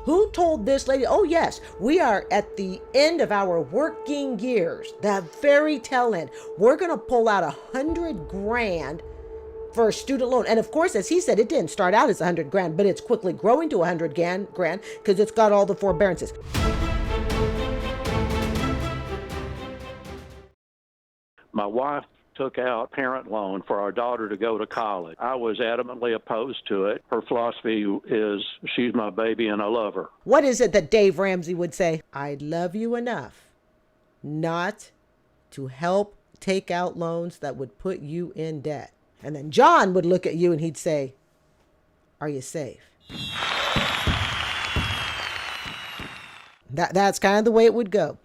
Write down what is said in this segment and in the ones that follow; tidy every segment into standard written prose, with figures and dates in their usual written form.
Who told this lady, oh yes, we are at the end of our working years, the very tail end. We're going to pull out $100,000 for a student loan. And of course, as he said, it didn't start out as $100,000, but it's quickly growing to $100,000 because it's got all the forbearances. My wife took out a parent loan for our daughter to go to college. I was adamantly opposed to it. Her philosophy is, she's my baby and I love her. What is it that Dave Ramsey would say? I love you enough not to help take out loans that would put you in debt. And then John would look at you and he'd say, are you safe? That's kind of the way it would go.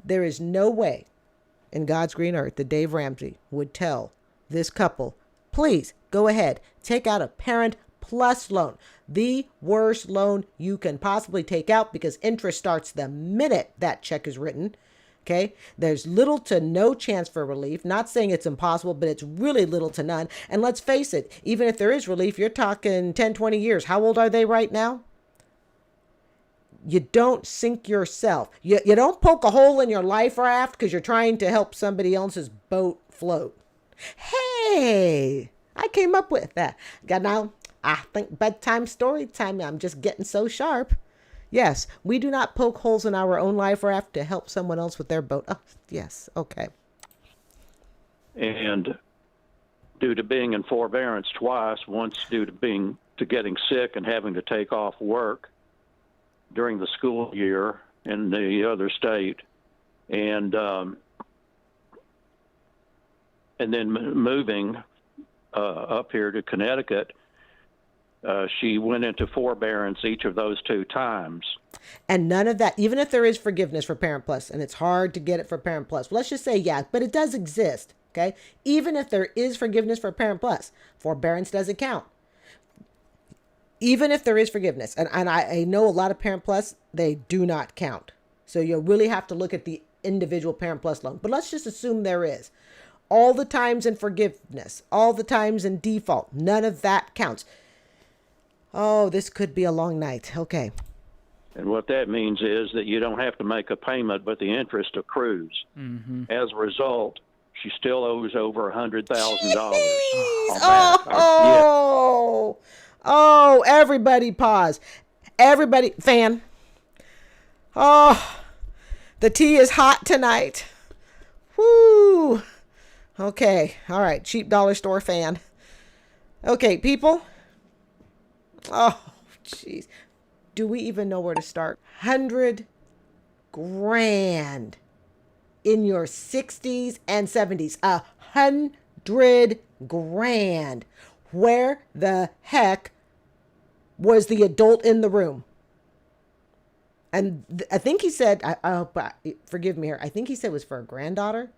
There is no way in God's green earth that Dave Ramsey would tell this couple, please go ahead, take out a Parent Plus loan, the worst loan you can possibly take out because interest starts the minute that check is written. Okay, there's little to no chance for relief. Not saying it's impossible, but it's really little to none. And let's face it, even if there is relief, you're talking 10, 20 years. How old are they right now? You don't sink yourself. You don't poke a hole in your life raft because you're trying to help somebody else's boat float. Hey, I came up with that. Now, I think bedtime story time. I'm just getting so sharp. Yes, we do not poke holes in our own life raft to help someone else with their boat. Oh, yes, okay. And due to being in forbearance twice, once due to getting sick and having to take off work during the school year in the other state, and then moving up here to Connecticut, she went into forbearance each of those 2 times. And none of that, even if there is forgiveness for Parent Plus, and it's hard to get it for Parent Plus, let's just say, yeah, but it does exist, okay? Even if there is forgiveness for Parent Plus, forbearance doesn't count. Even if there is forgiveness, and I know a lot of Parent Plus, they do not count. So you really have to look at the individual Parent Plus loan. But let's just assume there is. All the times in forgiveness, all the times in default, none of that counts. Oh, this could be a long night. Okay. And what that means is that you don't have to make a payment, but the interest accrues. Mm-hmm. As a result, she still owes over $100,000. Oh, everybody pause. Everybody, fan. Oh, the tea is hot tonight. Woo. Okay. All right. Cheap dollar store fan. Okay, people. Oh, jeez. Do we even know where to start? $100,000 in your 60s and 70s. $100,000. Where the heck was the adult in the room? And I think he said, forgive me here, I think he said it was for a granddaughter.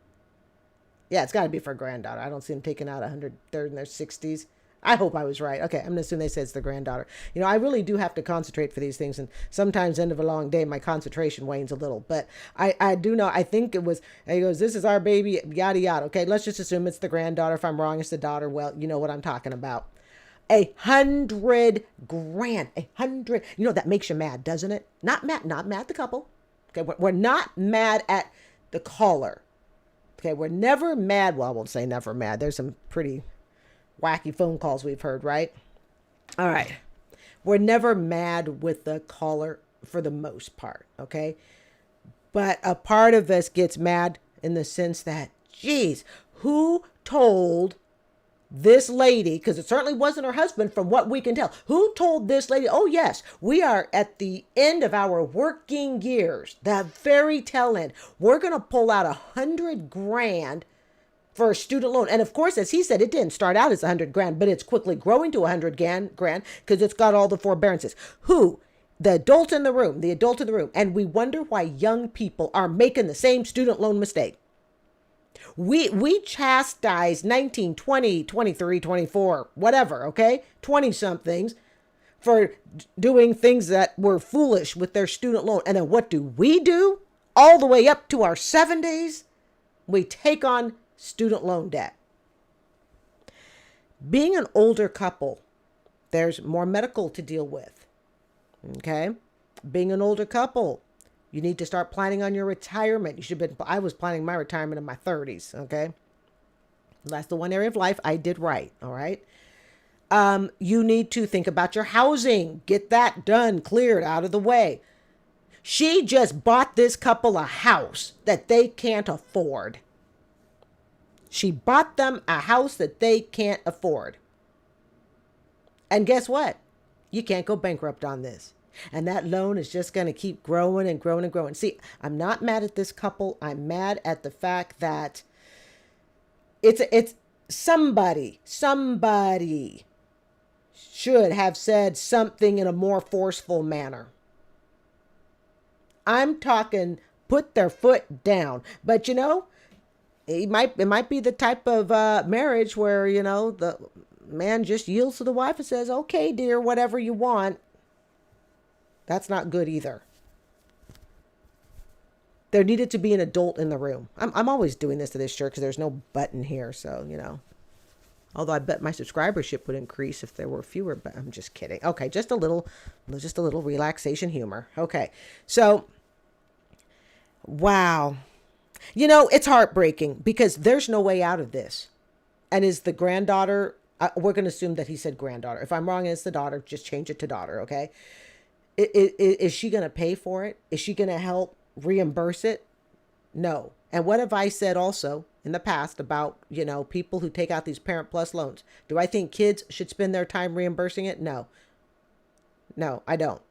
Yeah, it's got to be for a granddaughter. I don't see him taking out $100,000 in their 60s. I hope I was right. Okay, I'm going to assume they said it's the granddaughter. You know, I really do have to concentrate for these things. And sometimes end of a long day, my concentration wanes a little. But I do know, I think it was, he goes, this is our baby, yada, yada. Okay, let's just assume it's the granddaughter. If I'm wrong, it's the daughter. Well, you know what I'm talking about. $100,000. $100,000. You know, that makes you mad, doesn't it? Not mad at the couple. Okay, we're not mad at the caller. Okay, we're never mad. Well, I won't say never mad. There's some pretty wacky phone calls we've heard, right? All right. We're never mad with the caller for the most part, okay? But a part of us gets mad in the sense that, geez, who told this lady, because it certainly wasn't her husband from what we can tell, who told this lady, oh yes, we are at the end of our working years, the very tail end. We're going to pull out $100,000 for a student loan. And of course, as he said, it didn't start out as $100,000, but it's quickly growing to $100,000 because it's got all the forbearances. Who? The adult in the room, And we wonder why young people are making the same student loan mistake. We chastise 19, 20, 23, 24, whatever, okay? 20 somethings for doing things that were foolish with their student loan. And then what do? All the way up to our 70s, we take on student loan debt. Being an older couple, there's more medical to deal with. Okay? Being an older couple, you need to start planning on your retirement. You should have been, I was planning my retirement in my 30s. Okay. That's the one area of life I did right. All right. You need to think about your housing. Get that done, cleared out of the way. She just bought this couple a house that they can't afford. She bought them a house that they can't afford. And guess what? You can't go bankrupt on this. And that loan is just going to keep growing and growing and growing. See, I'm not mad at this couple. I'm mad at the fact that it's somebody should have said something in a more forceful manner. I'm talking put their foot down. But it might be the type of marriage where, the man just yields to the wife and says, okay, dear, whatever you want. That's not good either. There needed to be an adult in the room. I'm always doing this to this shirt because there's no button here. So, although I bet my subscribership would increase if there were fewer, but I'm just kidding. Okay. Just a little relaxation humor. Okay. So, wow. It's heartbreaking because there's no way out of this. And is the granddaughter, we're going to assume that he said granddaughter. If I'm wrong and it's the daughter, just change it to daughter. Okay. Is she going to pay for it? Is she going to help reimburse it? No. And what have I said also in the past about, people who take out these Parent Plus loans? Do I think kids should spend their time reimbursing it? No. No, I don't.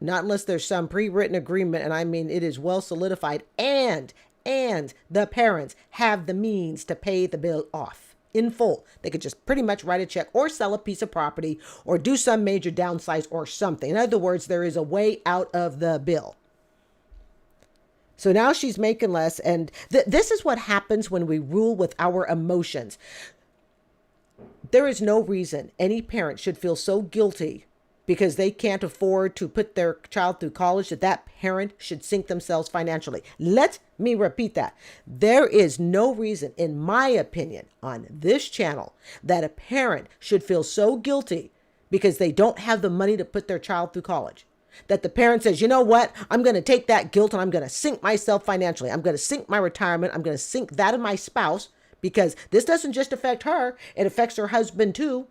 Not unless there's some pre-written agreement. And I mean, it is well solidified and the parents have the means to pay the bill off in full. They could just pretty much write a check or sell a piece of property or do some major downsize or something. In other words, there is a way out of the bill. So now she's making less. And this is what happens when we rule with our emotions. There is no reason any parent should feel so guilty because they can't afford to put their child through college that parent should sink themselves financially. Let me repeat that. There is no reason, in my opinion, on this channel that a parent should feel so guilty because they don't have the money to put their child through college. That the parent says, you know what? I'm going to take that guilt and I'm going to sink myself financially. I'm going to sink my retirement. I'm going to sink that of my spouse because this doesn't just affect her. It affects her husband too.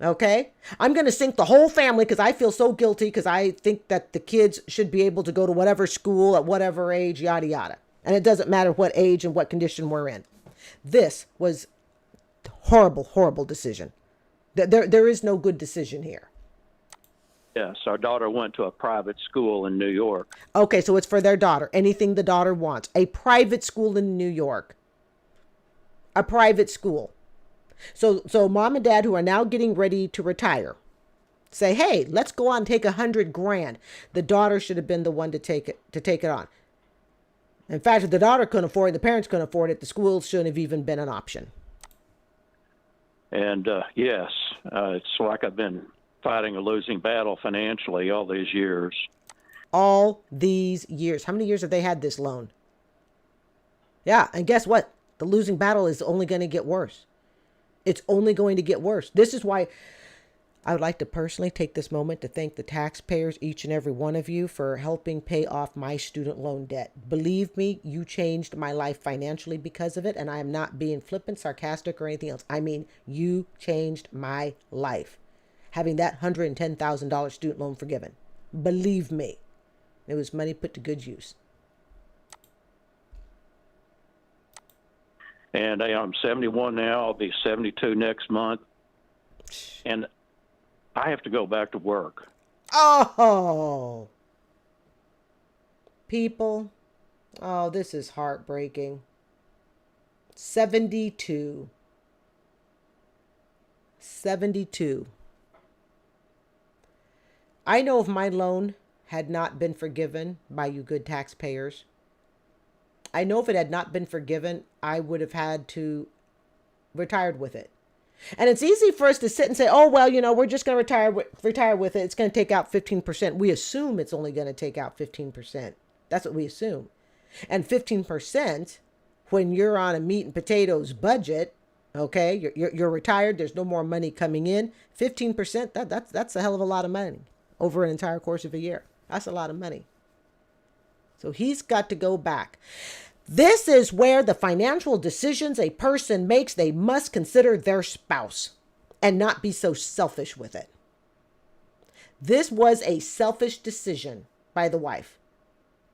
Okay. I'm going to sink the whole family because I feel so guilty because I think that the kids should be able to go to whatever school at whatever age, yada, yada. And it doesn't matter what age and what condition we're in. This was horrible, horrible decision. There is no good decision here. Yes, our daughter went to a private school in New York. Okay, so it's for their daughter. Anything the daughter wants. A private school in New York. A private school. So mom and dad who are now getting ready to retire say, hey, let's go on and take $100,000. The daughter should have been the one to take it on. In fact, if the daughter couldn't afford it, the parents couldn't afford it, the school shouldn't have even been an option. And yes, it's like I've been fighting a losing battle financially all these years. All these years. How many years have they had this loan? Yeah, and guess what? The losing battle is only going to get worse. It's only going to get worse. This is why I would like to personally take this moment to thank the taxpayers, each and every one of you, for helping pay off my student loan debt. Believe me, you changed my life financially because of it, and I am not being flippant, sarcastic, or anything else. I mean, you changed my life. Having that $110,000 student loan forgiven. Believe me, it was money put to good use. And I'm 71 now. I'll be 72 next month. And I have to go back to work. Oh, people. Oh, this is heartbreaking. 72. 72. I know if my loan had not been forgiven by you good taxpayers, I know if it had not been forgiven, I would have had to retired with it. And it's easy for us to sit and say, oh, well, we're just going to retire with it. It's going to take out 15%. We assume it's only going to take out 15%. That's what we assume. And 15%, when you're on a meat and potatoes budget, okay, you're retired, there's no more money coming in. 15%, that's a hell of a lot of money over an entire course of a year. That's a lot of money. So he's got to go back. This is where the financial decisions a person makes, they must consider their spouse and not be so selfish with it. This was a selfish decision by the wife,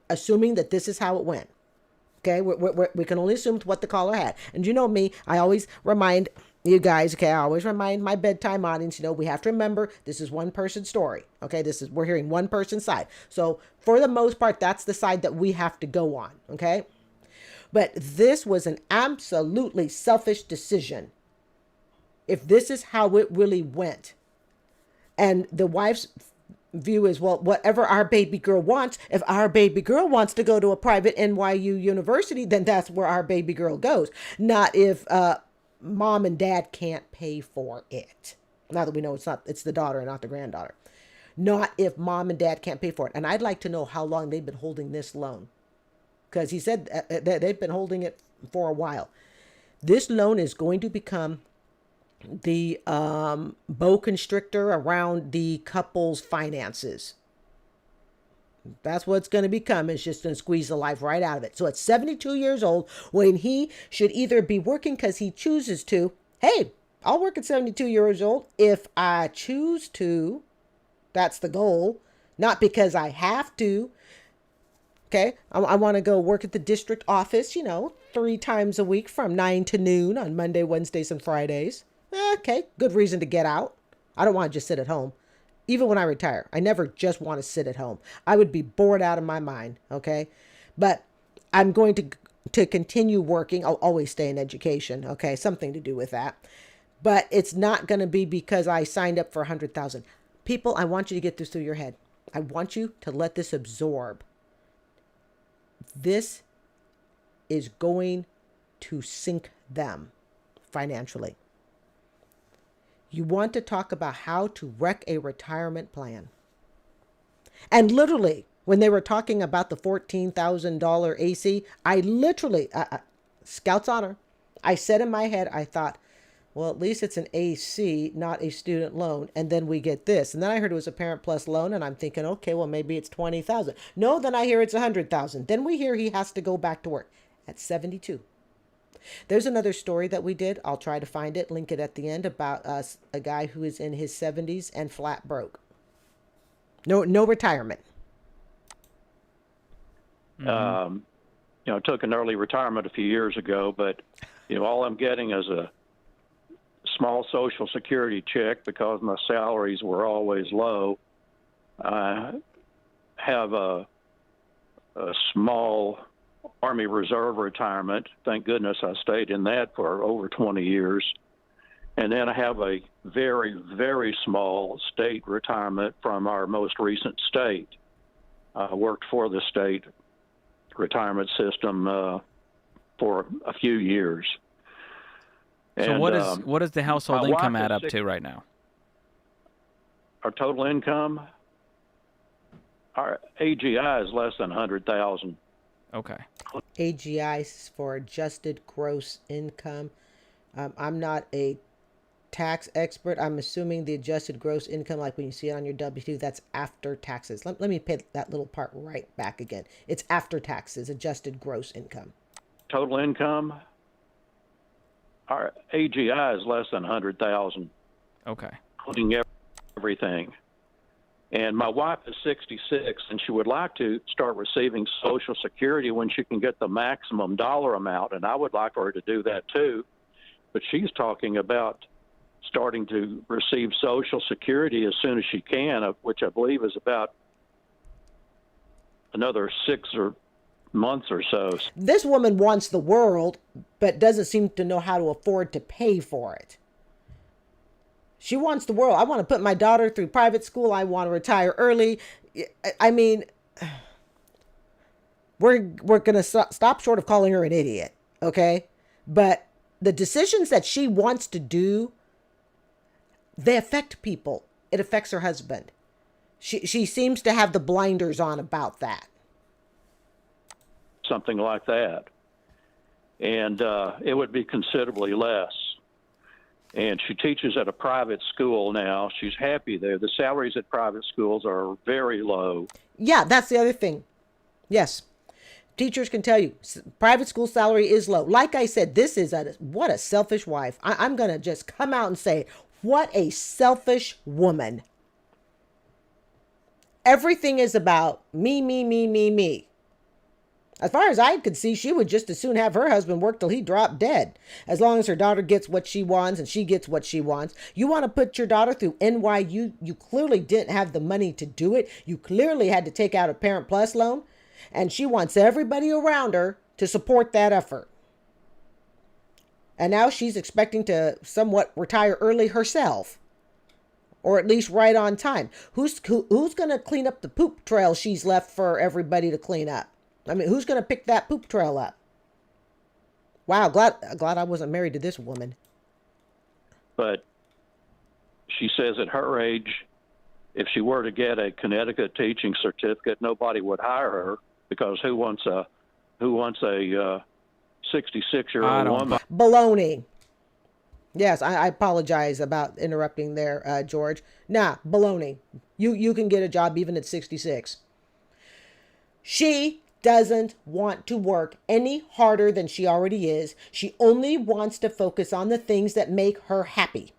assuming that this is how it went. Okay, we can only assume what the caller had. And you know me, I always remind you guys, okay, I always remind my bedtime audience, we have to remember this is one person's story. Okay, we're hearing one person's side. So for the most part, that's the side that we have to go on. Okay, but this was an absolutely selfish decision. If this is how it really went, and the wife's view is, well, whatever our baby girl wants, if our baby girl wants to go to a private NYU university, then that's where our baby girl goes. Not if mom and dad can't pay for it. Now that we know it's the daughter and not the granddaughter. Not if mom and dad can't pay for it. And I'd like to know how long they've been holding this loan. Because he said that they've been holding it for a while. This loan is going to become the boa constrictor around the couple's finances. That's what it's going to become. It's just going to squeeze the life right out of it. So at 72 years old, when he should either be working because he chooses to, hey, I'll work at 72 years old if I choose to. That's the goal. Not because I have to. Okay, I want to go work at the district office, 3 times a week from 9 to noon on Monday, Wednesdays, and Fridays. Okay, good reason to get out. I don't want to just sit at home. Even when I retire, I never just want to sit at home. I would be bored out of my mind, okay? But I'm going to continue working. I'll always stay in education, okay? Something to do with that. But it's not going to be because I signed up for 100,000. People, I want you to get this through your head. I want you to let this absorb. This is going to sink them financially. You want to talk about how to wreck a retirement plan. And literally, when they were talking about the $14,000 AC, I literally, Scout's honor, I said in my head, I thought, well, at least it's an AC, not a student loan. And then we get this. And then I heard it was a Parent Plus loan. And I'm thinking, okay, well, maybe it's 20,000. No, then I hear it's 100,000. Then we hear he has to go back to work at 72. There's another story that we did. I'll try to find it, link it at the end, about a guy who is in his 70s and flat broke. No retirement. Took an early retirement a few years ago, but all I'm getting is a small Social Security check because my salaries were always low. I have a small Army Reserve retirement. Thank goodness I stayed in that for over 20 years. And then I have a very, very small state retirement from our most recent state. I worked for the state retirement system for a few years. So and, what does the household income add up to right now? Our total income, our AGI is less than 100,000. Okay. AGI is for adjusted gross income. I'm not a tax expert. I'm assuming the adjusted gross income, like when you see it on your W-2, that's after taxes. Let me pay that little part right back again. It's after taxes, adjusted gross income. Total income, our AGI is less than 100,000. Okay. Including everything. And my wife is 66, and she would like to start receiving Social Security when she can get the maximum dollar amount, and I would like her to do that too. But she's talking about starting to receive Social Security as soon as she can, which I believe is about another 6 months or so. This woman wants the world, but doesn't seem to know how to afford to pay for it. She wants the world. I want to put my daughter through private school. I want to retire early. I mean, we're going to stop short of calling her an idiot, okay? But the decisions that she wants to do, they affect people. It affects her husband. She seems to have the blinders on about that. Something like that. And it would be considerably less. and she teaches at a private school now. She's happy there. The salaries at private schools are very low. Yeah, that's the other thing. Yes. Teachers can tell you private school salary is low. Like I said, what a selfish wife. I'm going to just come out and say, what a selfish woman. Everything is about me, me, me, me, me. As far as I could see, she would just as soon have her husband work till he dropped dead. As long as her daughter gets what she wants and she gets what she wants. You want to put your daughter through NYU? You clearly didn't have the money to do it. You clearly had to take out a Parent Plus loan. And she wants everybody around her to support that effort. And now she's expecting to somewhat retire early herself. Or at least right on time. Who's going to clean up the poop trail she's left for everybody to clean up? I mean, who's going to pick that poop trail up? Wow, glad I wasn't married to this woman. But she says at her age, if she were to get a Connecticut teaching certificate, nobody would hire her because who wants a 66-year-old woman? Baloney. Yes, I apologize about interrupting there, George. Nah, baloney. You can get a job even at 66. She doesn't want to work any harder than she already is. She only wants to focus on the things that make her happy.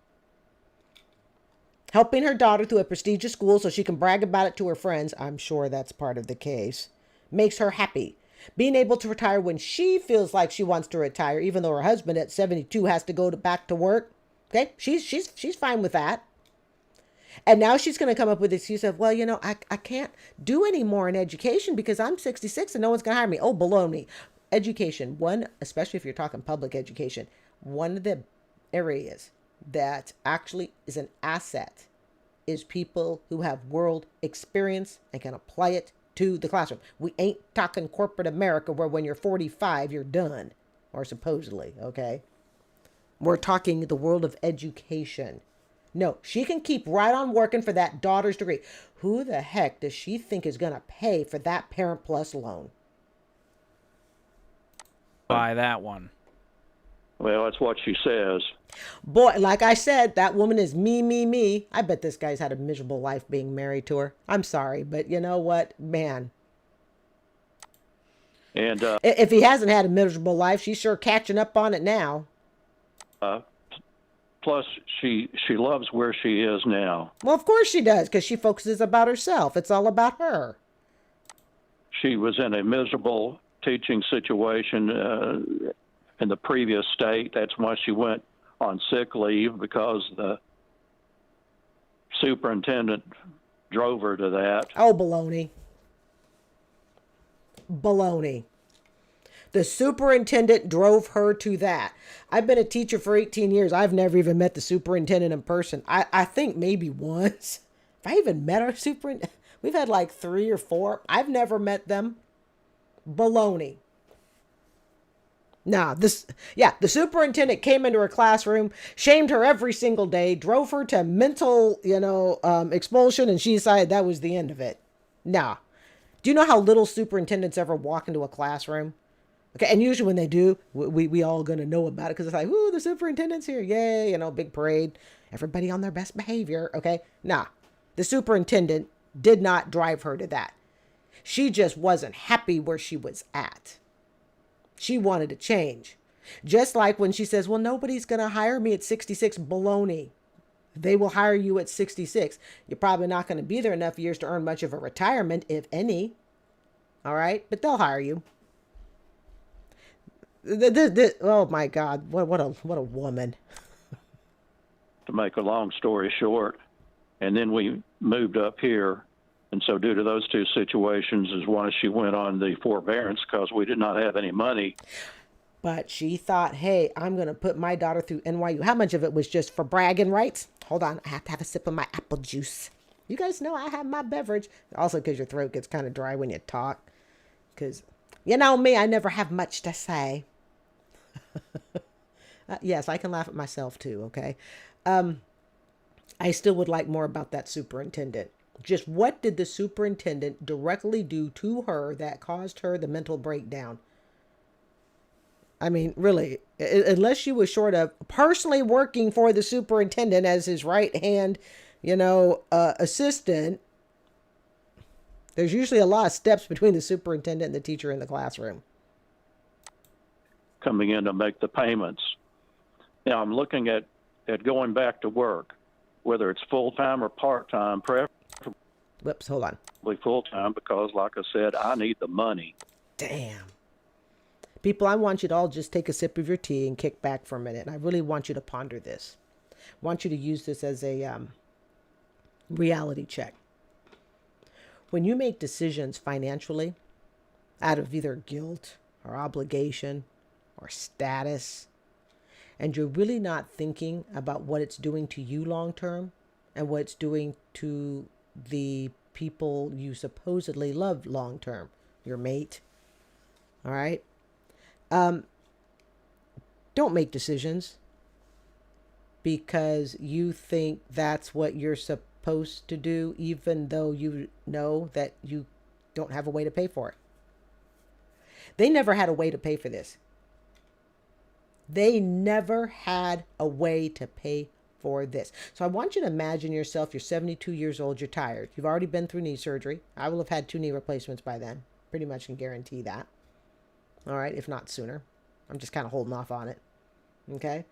Helping her daughter through a prestigious school so she can brag about it to her friends, I'm sure that's part of the case, makes her happy. Being able to retire when she feels like she wants to retire, even though her husband at 72 has to go back to work. Okay, she's fine with that. And now she's going to come up with this excuse of, well, I can't do any more in education because I'm 66 and no one's going to hire me. Oh, baloney. Education, especially if you're talking public education, one of the areas that actually is an asset is people who have world experience and can apply it to the classroom. We ain't talking corporate America where when you're 45, you're done, or supposedly, okay? We're talking the world of education. No, she can keep right on working for that daughter's degree. Who the heck does she think is going to pay for that Parent Plus loan? Buy that one. Well, that's what she says. Boy, like I said, that woman is me, me, me. I bet this guy's had a miserable life being married to her. I'm sorry, but you know what? Man. And if he hasn't had a miserable life, she's sure catching up on it now. Plus, she loves where she is now. Well, of course she does, because she focuses about herself. It's all about her. She was in a miserable teaching situation in the previous state. That's why she went on sick leave, because the superintendent drove her to that. Oh, baloney. Baloney. The superintendent drove her to that. I've been a teacher for 18 years. I've never even met the superintendent in person. I think maybe once. If I even met our superintendent, we've had like 3 or 4. I've never met them. Baloney. Nah, the superintendent came into her classroom, shamed her every single day, drove her to mental, expulsion, and she decided that was the end of it. Nah. Do you know how little superintendents ever walk into a classroom? Okay, and usually when they do, we all gonna know about it because it's like, ooh, the superintendent's here, yay, big parade, everybody on their best behavior, okay? Nah, the superintendent did not drive her to that. She just wasn't happy where she was at. She wanted to change. Just like when she says, well, nobody's gonna hire me at 66, baloney. They will hire you at 66. You're probably not gonna be there enough years to earn much of a retirement, if any. All right, but they'll hire you. Oh my God! What a woman. To make a long story short, and then we moved up here, and so due to those two situations is why she went on the forbearance, because we did not have any money. But she thought, hey, I'm gonna put my daughter through NYU. How much of it was just for bragging rights? Hold on, I have to have a sip of my apple juice. You guys know I have my beverage. Also, because your throat gets kind of dry when you talk. Because you know me, I never have much to say. Yes, I can laugh at myself too, okay? I still would like more about that superintendent. Just what did the superintendent directly do to her that caused her the mental breakdown? I mean, really, unless she was short of personally working for the superintendent as his right hand, assistant, there's usually a lot of steps between the superintendent and the teacher in the classroom. Coming in to make the payments. Now I'm looking at going back to work, whether it's full-time or part-time, preferably Whoops, hold on. full-time, because like I said, I need the money. Damn. People, I want you to all just take a sip of your tea and kick back for a minute. And I really want you to ponder this. I want you to use this as a reality check. When you make decisions financially out of either guilt or obligation or status, and you're really not thinking about what it's doing to you long term and what it's doing to the people you supposedly love long term, your mate, all right? Don't make decisions because you think that's what you're supposed to do, even though you know that you don't have a way to pay for it. They never had a way to pay for this. They never had a way to pay for this. So I want you to imagine yourself, you're 72 years old, you're tired. You've already been through knee surgery. I will have had 2 knee replacements by then. Pretty much can guarantee that. All right, if not sooner. I'm just kind of holding off on it. Okay?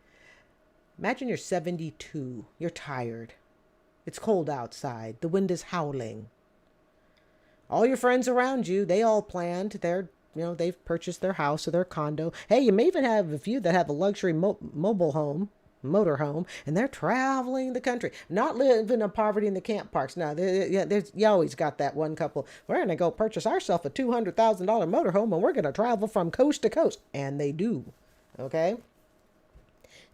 Imagine you're 72. You're tired. It's cold outside. The wind is howling. All your friends around you, they all planned. They've purchased their house or their condo. Hey, you may even have a few that have a luxury motor home, and they're traveling the country, not living in poverty in the camp parks. No, you always got that one couple. We're going to go purchase ourselves a $200,000 motorhome, and we're going to travel from coast to coast. And they do. Okay?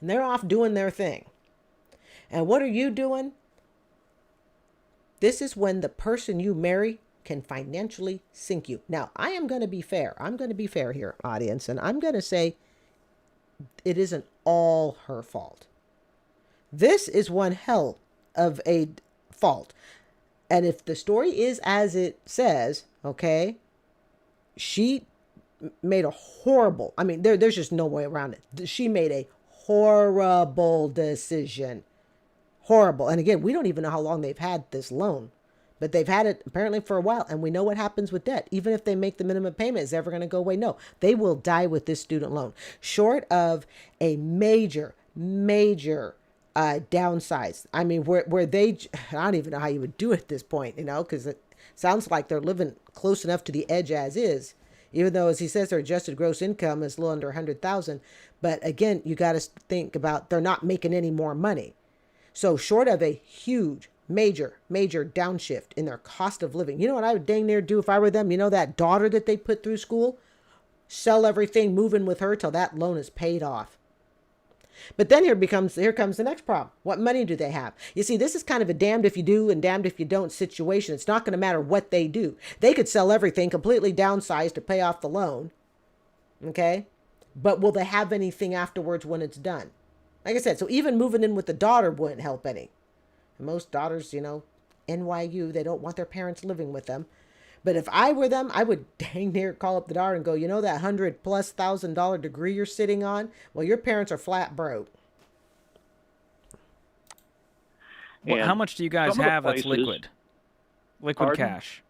And they're off doing their thing. And what are you doing? This is when the person you marry can financially sink you. Now, I am going to be fair. I'm going to be fair here, audience. And I'm going to say it isn't all her fault. This is one hell of a fault. And if the story is as it says, okay, she made a horrible, there's just no way around it. She made a horrible decision. Horrible. And again, we don't even know how long they've had this loan. But they've had it apparently for a while, and we know what happens with debt. Even if they make the minimum payment, is it ever going to go away? No, they will die with this student loan. Short of a major downsize. Where they, I don't even know how you would do it at this point, because it sounds like they're living close enough to the edge as is. Even though, as he says, their adjusted gross income is a little under 100,000. But again, you got to think about they're not making any more money. So short of a huge major downshift in their cost of living. You know what I would dang near do if I were them? That daughter that they put through school? Sell everything, move in with her till that loan is paid off. But then here comes the next problem. What money do they have? You see, this is kind of a damned if you do and damned if you don't situation. It's not going to matter what they do. They could sell everything, completely downsize to pay off the loan. Okay? But will they have anything afterwards when it's done? Like I said, so even moving in with the daughter wouldn't help any. Most daughters, NYU, they don't want their parents living with them. But if I were them, I would dang near call up the daughter and go, that $100,000+ degree you're sitting on? Well, your parents are flat broke. Well, how much do you guys have that's liquid? Liquid cash?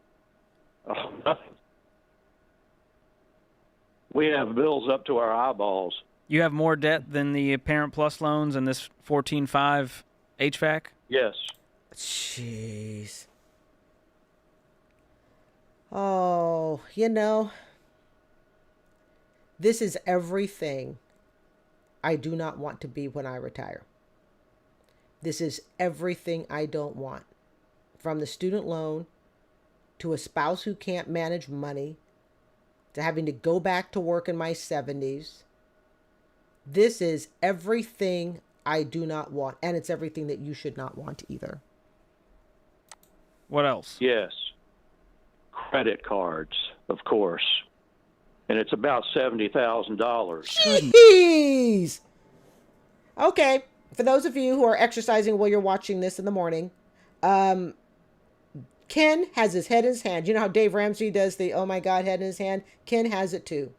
Oh, nothing. We have bills up to our eyeballs. You have more debt than the Parent Plus loans and this 14.5 HVAC? Yes. Jeez. Oh, this is everything I do not want to be when I retire. This is everything I don't want. From the student loan to a spouse who can't manage money to having to go back to work in my 70s. This is everything I do not want, and it's everything that you should not want either. What else? Yes. Credit cards, of course. And it's about $70,000. Jeez! Okay, for those of you who are exercising while you're watching this in the morning, Ken has his head in his hand. You know how Dave Ramsey does the, oh my God, head in his hand? Ken has it too.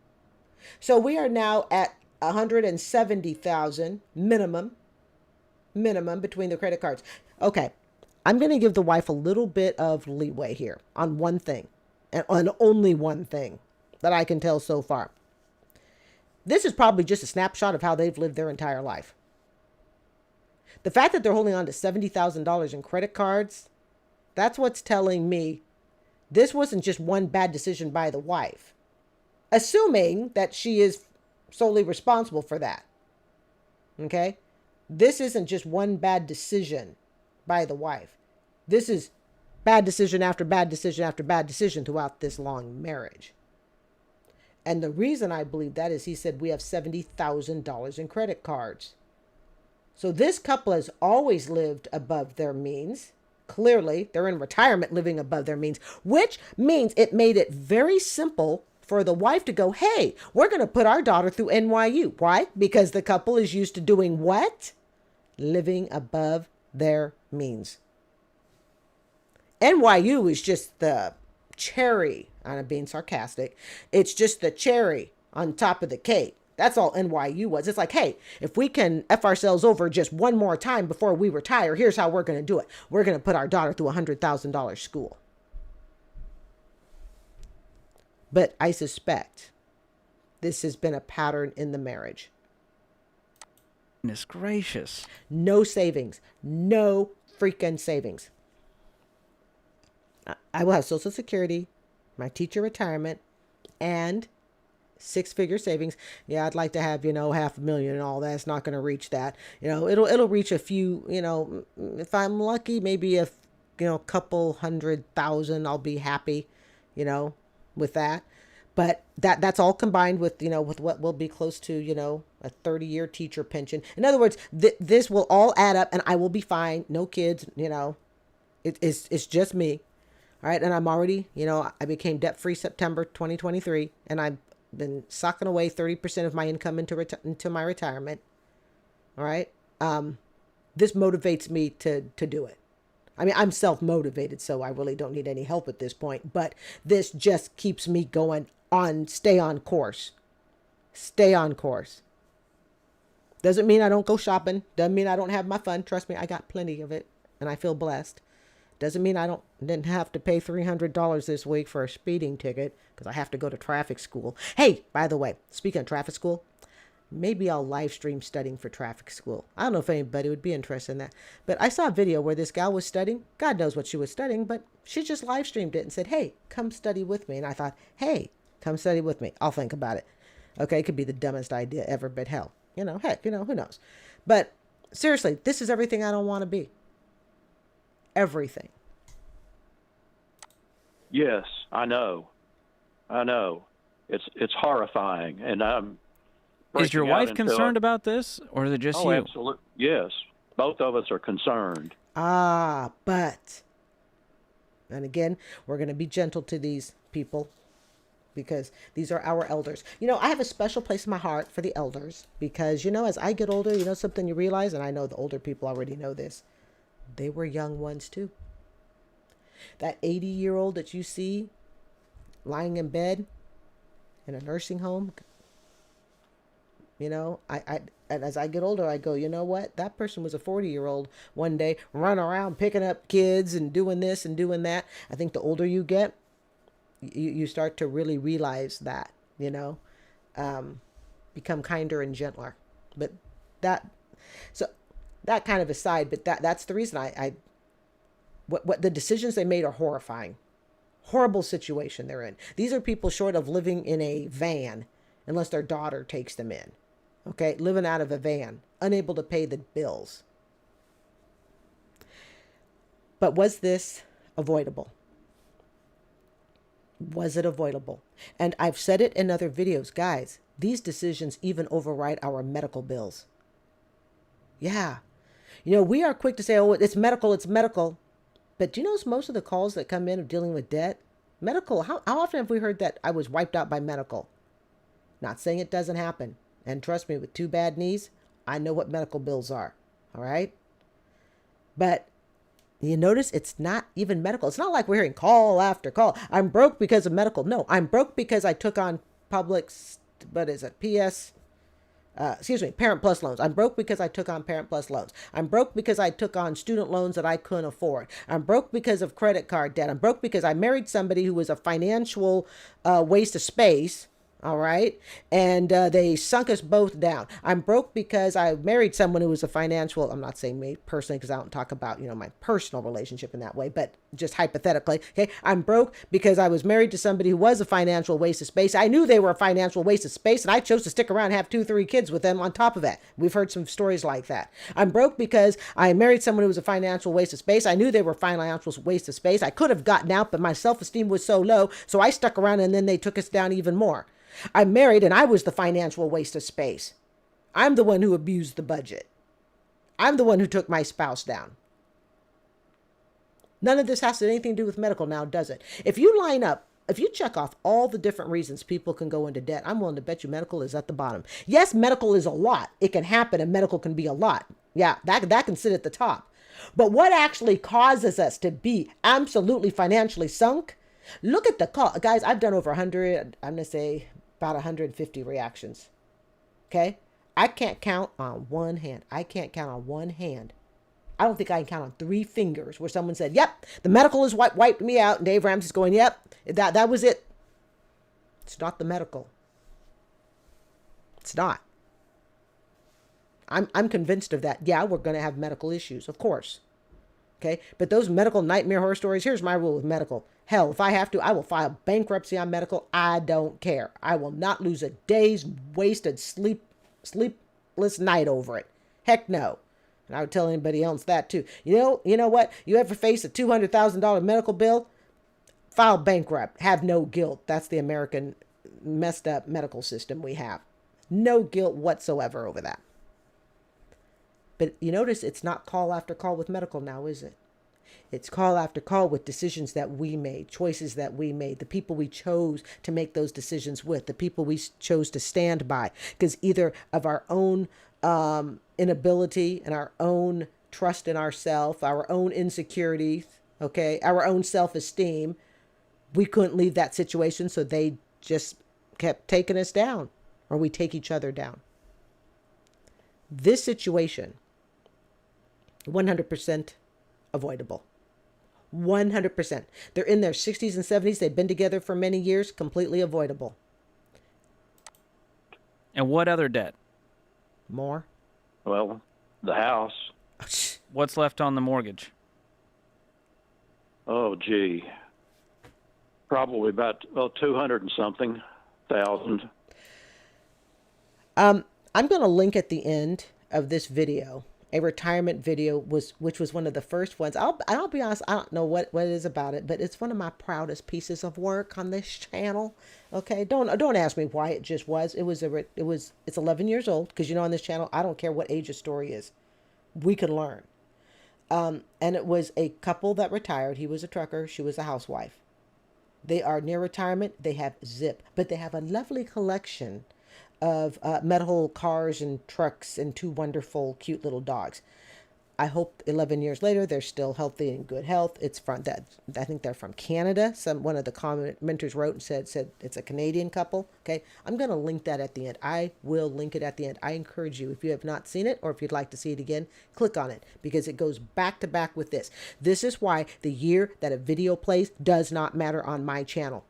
So we are now at 170,000 minimum between the credit cards. Okay. I'm going to give the wife a little bit of leeway here on one thing, and on only one thing that I can tell so far. This is probably just a snapshot of how they've lived their entire life. The fact that they're holding on to $70,000 in credit cards, that's what's telling me this wasn't just one bad decision by the wife, assuming that she is solely responsible for that. Okay? This isn't just one bad decision by the wife. This is bad decision after bad decision after bad decision throughout this long marriage. And the reason I believe that is he said we have $70,000 in credit cards. So this couple has always lived above their means. Clearly, they're in retirement living above their means, which means it made it very simple for the wife to go, hey, we're going to put our daughter through NYU. Why? Because the couple is used to doing what? Living above their means. NYU is just the cherry, I'm being sarcastic. It's just the cherry on top of the cake. That's all NYU was. It's like, hey, if we can F ourselves over just one more time before we retire, here's how we're going to do it. We're going to put our daughter through a $100,000 school. But I suspect this has been a pattern in the marriage. Goodness gracious. No savings. No freaking savings. I will have Social Security, my teacher retirement, and 6-figure savings. Yeah, I'd like to have, $500,000 and all that. It's not going to reach that. It'll reach a few, if I'm lucky, maybe a couple 100,000. I'll be happy, with that. But that's all combined with, with what will be close to, a 30-year teacher pension. In other words, this will all add up and I will be fine. No kids, it's just me. All right. And I'm already, I became debt free September 2023, and I've been socking away 30% of my income into my retirement. All right. This motivates me to do it. I mean, I'm self-motivated, so I really don't need any help at this point, but this just keeps me going on, stay on course. Stay on course. Doesn't mean I don't go shopping. Doesn't mean I don't have my fun. Trust me, I got plenty of it and I feel blessed. Doesn't mean I didn't have to pay $300 this week for a speeding ticket because I have to go to traffic school. Hey, by the way, speaking of traffic school, maybe I'll live stream studying for traffic school. I don't know if anybody would be interested in that. But I saw a video where this gal was studying. God knows what she was studying, but she just live streamed it and said, hey, come study with me. And I thought, hey, come study with me. I'll think about it. Okay, it could be the dumbest idea ever, but hell, heck, who knows? But seriously, this is everything I don't want to be. Everything. Yes, I know. It's horrifying, and I'm. Is your wife concerned about this, or is it just you? Oh, absolutely. Yes, both of us are concerned. But, and again, we're going to be gentle to these people because these are our elders. I have a special place in my heart for the elders because, as I get older, something you realize, and I know the older people already know this, they were young ones too. That 80-year-old that you see lying in bed in a nursing home, I as I get older, I go, you know what? That person was a 40-year-old one day running around picking up kids and doing this and doing that. I think the older you get, you start to really realize that, become kinder and gentler. But that kind of aside, but that's the reason what the decisions they made are horrifying. Horrible situation they're in. These are people short of living in a van unless their daughter takes them in. Okay, living out of a van, unable to pay the bills. But was this avoidable? Was it avoidable? And I've said it in other videos, guys, these decisions even override our medical bills. Yeah. We are quick to say, oh, it's medical. But do you know most of the calls that come in of dealing with debt? Medical, how often have we heard that I was wiped out by medical? Not saying it doesn't happen. And trust me, with 2 bad knees, I know what medical bills are. All right? But you notice it's not even medical. It's not like we're hearing call after call. I'm broke because of medical. No, I'm broke because I took on public what is it? Parent Plus loans. I'm broke because I took on Parent Plus loans. I'm broke because I took on student loans that I couldn't afford. I'm broke because of credit card debt. I'm broke because I married somebody who was a financial waste of space. All right. And they sunk us both down. I'm broke because I married someone who was a financial, I'm not saying me personally because I don't talk about, my personal relationship in that way, but just hypothetically. Okay. I'm broke because I was married to somebody who was a financial waste of space. I knew they were a financial waste of space and I chose to stick around and have 2-3 kids with them on top of that. We've heard some stories like that. I'm broke because I married someone who was a financial waste of space. I knew they were financial waste of space. I could have gotten out, but my self-esteem was so low. So I stuck around and then they took us down even more. I'm married and I was the financial waste of space. I'm the one who abused the budget. I'm the one who took my spouse down. None of this has anything to do with medical now, does it? If you check off all the different reasons people can go into debt, I'm willing to bet you medical is at the bottom. Yes, medical is a lot. It can happen and medical can be a lot. Yeah, that can sit at the top. But what actually causes us to be absolutely financially sunk? Look at the call. Guys, I've done over 100, I'm going to say about 150 reactions. Okay? I can't count on one hand. I don't think I can count on 3 fingers where someone said, yep, the medical has wiped me out. And Dave Ramsey's going, yep, that was it. It's not the medical. It's not. I'm convinced of that. Yeah, we're going to have medical issues, of course. Okay? But those medical nightmare horror stories, here's my rule with medical. Hell, if I have to, I will file bankruptcy on medical. I don't care. I will not lose a day's wasted sleepless night over it. Heck no. And I would tell anybody else that too. You know what? You ever face a $200,000 medical bill? File bankrupt. Have no guilt. That's the American messed up medical system we have. No guilt whatsoever over that. But you notice it's not call after call with medical now, is it? It's call after call with decisions that we made, choices that we made, the people we chose to make those decisions with, the people we chose to stand by, because either of our own inability and our own trust in ourselves, our own insecurities, okay, our own self-esteem, we couldn't leave that situation, so they just kept taking us down, or we take each other down. This situation, 100% avoidable. 100%. They're in their 60s and 70s. They've been together for many years. Completely avoidable. And what other debt? More? Well, the house. What's left on the mortgage? Oh, gee. Probably about 200 and something thousand. I'm going to link at the end of this video a retirement video which was one of the first ones. I'll be honest, I don't know what it is about it, but it's one of my proudest pieces of work on this channel. Okay, don't ask me why it just was. It's 11 years old, because on this channel I don't care what age a story is. We can learn. And it was a couple that retired. He was a trucker, she was a housewife. They are near retirement. They have zip, but they have a lovely collection of metal cars and trucks and 2 wonderful, cute little dogs. I hope 11 years later they're still healthy and good health. It's from that. I think they're from Canada. One of the commenters wrote and said it's a Canadian couple. Okay, I'm going to link that at the end. I will link it at the end. I encourage you, if you have not seen it or if you'd like to see it again, click on it, because it goes back to back with this. This is why the year that a video plays does not matter on my channel.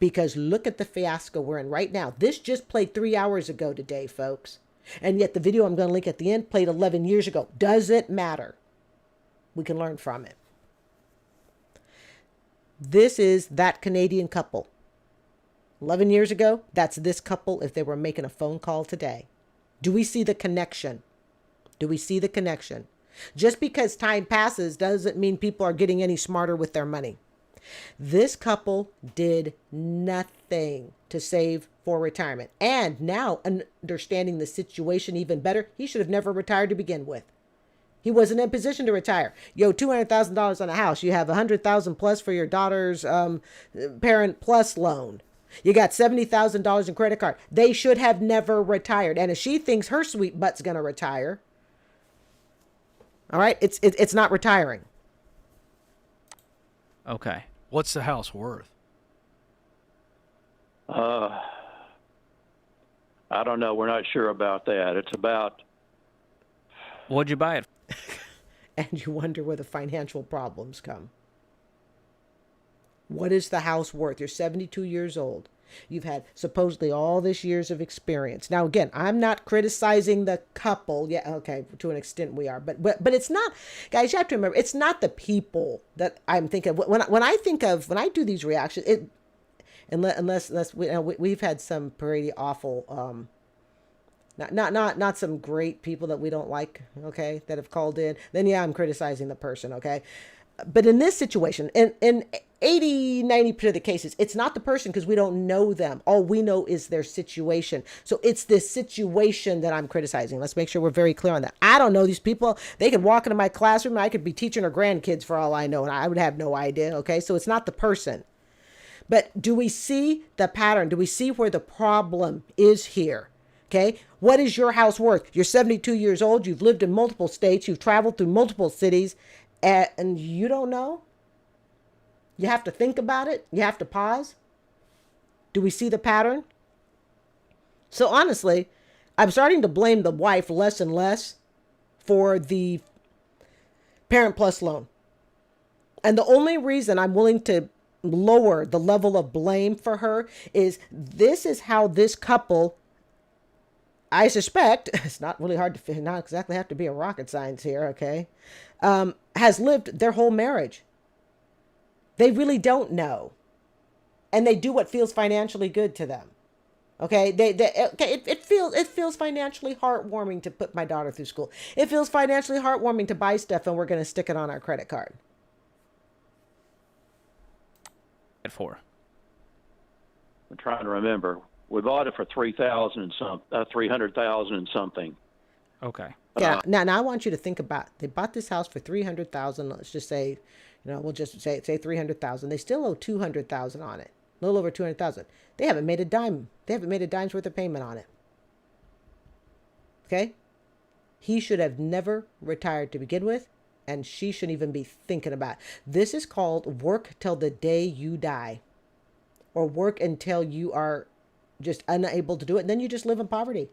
Because look at the fiasco we're in right now. This just played 3 hours ago today, folks. And yet the video I'm going to link at the end played 11 years ago. Doesn't matter. We can learn from it. This is that Canadian couple. 11 years ago, that's this couple if they were making a phone call today. Do we see the connection? Just because time passes doesn't mean people are getting any smarter with their money. This couple did nothing to save for retirement. And now, understanding the situation even better, he should have never retired to begin with. He wasn't in position to retire. $200,000 on a house. You have $100,000 plus for your daughter's Parent Plus loan. You got $70,000 in credit card. They should have never retired. And if she thinks her sweet butt's going to retire, all right, it's not retiring. Okay. What's the house worth? I don't know. We're not sure about that. It's about What'd you buy it? And you wonder where the financial problems come. What is the house worth? You're 72 years old. You've had supposedly all this years of experience. Now, again, I'm not criticizing the couple. Yeah, okay, to an extent we are, but it's not, guys. You have to remember, it's not the people that I'm thinking of. When I do these reactions, unless we've had some pretty awful, not some great people that we don't like, okay, that have called in. Then yeah, I'm criticizing the person, okay. But in this situation, in 80-90% of the cases, it's not the person because we don't know them. All we know is their situation. So it's this situation that I'm criticizing. Let's make sure we're very clear on that. I don't know these people. They could walk into my classroom and I could be teaching her grandkids for all I know, and I would have no idea. Okay, so it's not the person. But do we see the pattern? Do we see where the problem is here? Okay, what is your house worth? You're 72 years old. You've lived in multiple states. You've traveled through multiple cities. And you don't know? You have to think about it. You have to pause. Do we see the pattern? So honestly, I'm starting to blame the wife less and less for the Parent Plus loan. And the only reason I'm willing to lower the level of blame for her is this is how this couple, I suspect, it's not really hard to, not exactly have to be a rocket science here, okay, has lived their whole marriage. They really don't know. And they do what feels financially good to them. Okay, it feels financially heartwarming to put my daughter through school. It feels financially heartwarming to buy stuff and we're going to stick it on our credit card. For? I'm trying to remember. We bought it for $300,000 and something. Okay. Yeah. Now I want you to think about. They bought this house for $300,000. Let's just say, we'll just say $300,000. They still owe $200,000 on it. A little over $200,000. They haven't made a dime. They haven't made a dime's worth of payment on it. Okay. He should have never retired to begin with, and she shouldn't even be thinking about it. This is called work till the day you die, or work until you are just unable to do it, and then you just live in poverty.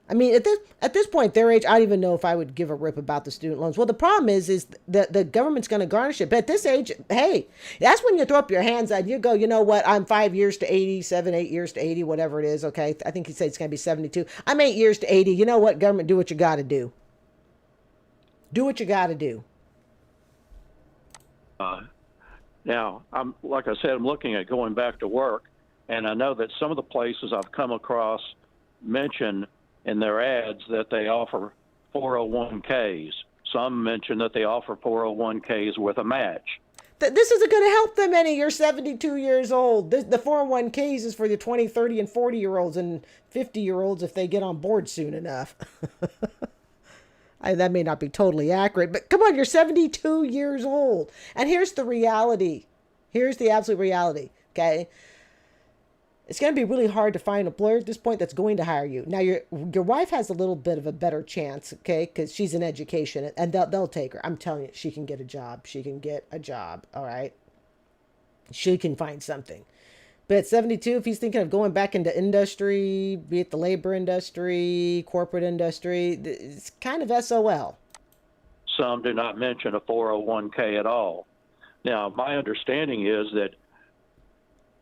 I mean, at this point, their age, I don't even know if I would give a rip about the student loans. Well, the problem is that the government's going to garnish it. But at this age, hey, that's when you throw up your hands and you go, you know what? I'm 5 years to 80, 8 years to 80, whatever it is. Okay, I think he said it's going to be 72. I'm 8 years to 80. You know what, government? Do what you got to do. Do what you got to do. Now, like I said, I'm looking at going back to work, and I know that some of the places I've come across mention in their ads that they offer 401ks. Some mention that they offer 401ks with a match. This isn't going to help them any. You're 72 years old. The 401ks is for the 20, 30, and 40-year-olds and 50-year-olds if they get on board soon enough. That may not be totally accurate, but come on, you're 72 years old. And here's the reality. Here's the absolute reality, okay? It's going to be really hard to find an employer at this point that's going to hire you. Now, your wife has a little bit of a better chance, okay, because she's in education, and they'll take her. I'm telling you, she can get a job. She can get a job, all right? She can find something. But at 72, if he's thinking of going back into industry, be it the labor industry, corporate industry, it's kind of SOL. Some do not mention a 401k at all. Now, my understanding is that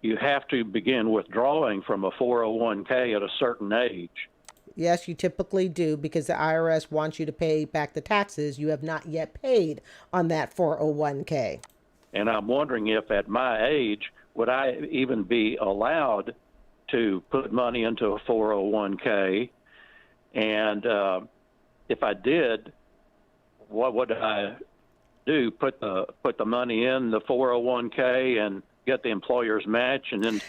you have to begin withdrawing from a 401k at a certain age. Yes, you typically do, because the IRS wants you to pay back the taxes you have not yet paid on that 401k. And I'm wondering if at my age, would I even be allowed to put money into a 401k? And if I did, what would I do? Put the money in the 401k and get the employer's match, and then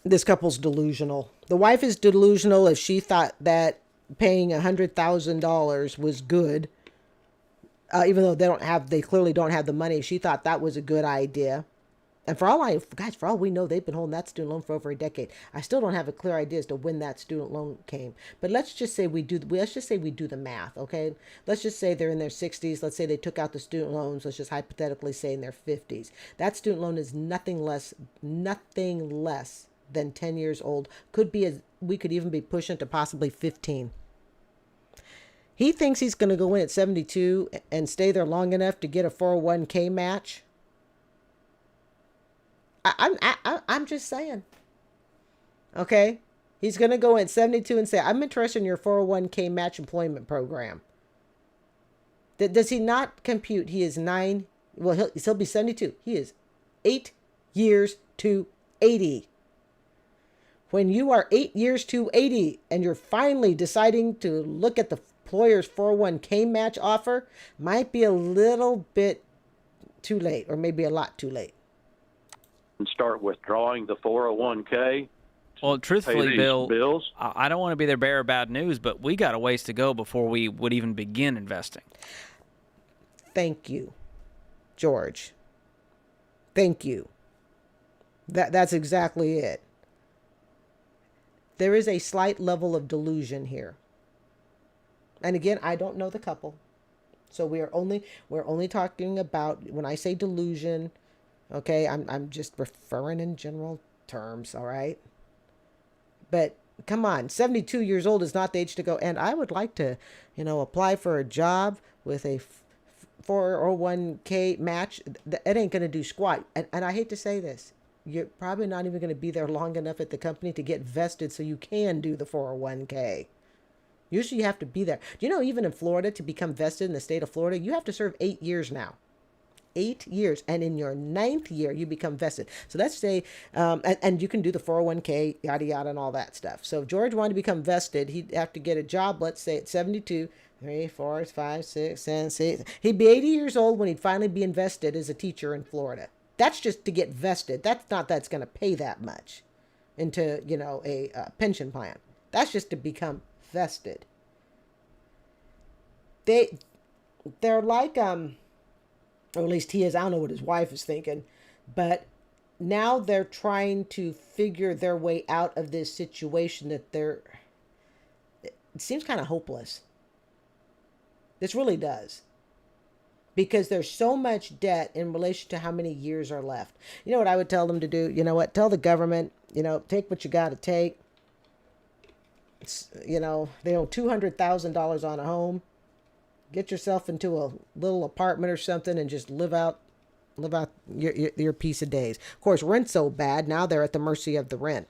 this couple's delusional. The wife is delusional if she thought that paying $100,000 was good, even though they clearly don't have the money. She thought that was a good idea. And for all we know, they've been holding that student loan for over a decade. I still don't have a clear idea as to when that student loan came. But let's just say we do the math, okay? Let's just say they're in their 60s. Let's say they took out the student loans. Let's just hypothetically say in their 50s. That student loan is nothing less than 10 years old. We could even be pushing to possibly 15. He thinks he's going to go in at 72 and stay there long enough to get a 401k match. I'm just saying. Okay? He's going to go in at 72 and say, I'm interested in your 401k match employment program. Does he not compute? He is he'll be 72. He is 8 years to 80. When you are 8 years to 80 and you're finally deciding to look at the employer's 401k match offer, might be a little bit too late, or maybe a lot too late. And start withdrawing the 401k. Well, truthfully, Bill, bills. I don't want to be their bearer of bad news, but we got a ways to go before we would even begin investing. Thank you, George. Thank you. That's exactly it. There is a slight level of delusion here. And again, I don't know the couple. So we're only talking about, when I say delusion, okay, I'm just referring in general terms, all right? But come on, 72 years old is not the age to go. And I would like to, apply for a job with a 401k match. It ain't going to do squat. And I hate to say this. You're probably not even going to be there long enough at the company to get vested so you can do the 401k. Usually you have to be there. Even in Florida, to become vested in the state of Florida, you have to serve 8 years now. 8 years. And in your 9th year, you become vested. So let's say, and you can do the 401k, yada, yada, and all that stuff. So if George wanted to become vested, he'd have to get a job, let's say at 72, 3, 4, 5, 6, 7, 6. He'd be 80 years old when he'd finally be invested as a teacher in Florida. That's just to get vested. That's going to pay that much into, a pension plan. That's just to become vested. They're like, or at least he is. I don't know what his wife is thinking, but now they're trying to figure their way out of this situation it seems kind of hopeless. This really does. Because there's so much debt in relation to how many years are left. You know what I would tell them to do? You know what? Tell the government, take what you got to take. They owe $200,000 on a home. Get yourself into a little apartment or something and just live out your piece of days. Of course, rent's so bad, now they're at the mercy of the rent.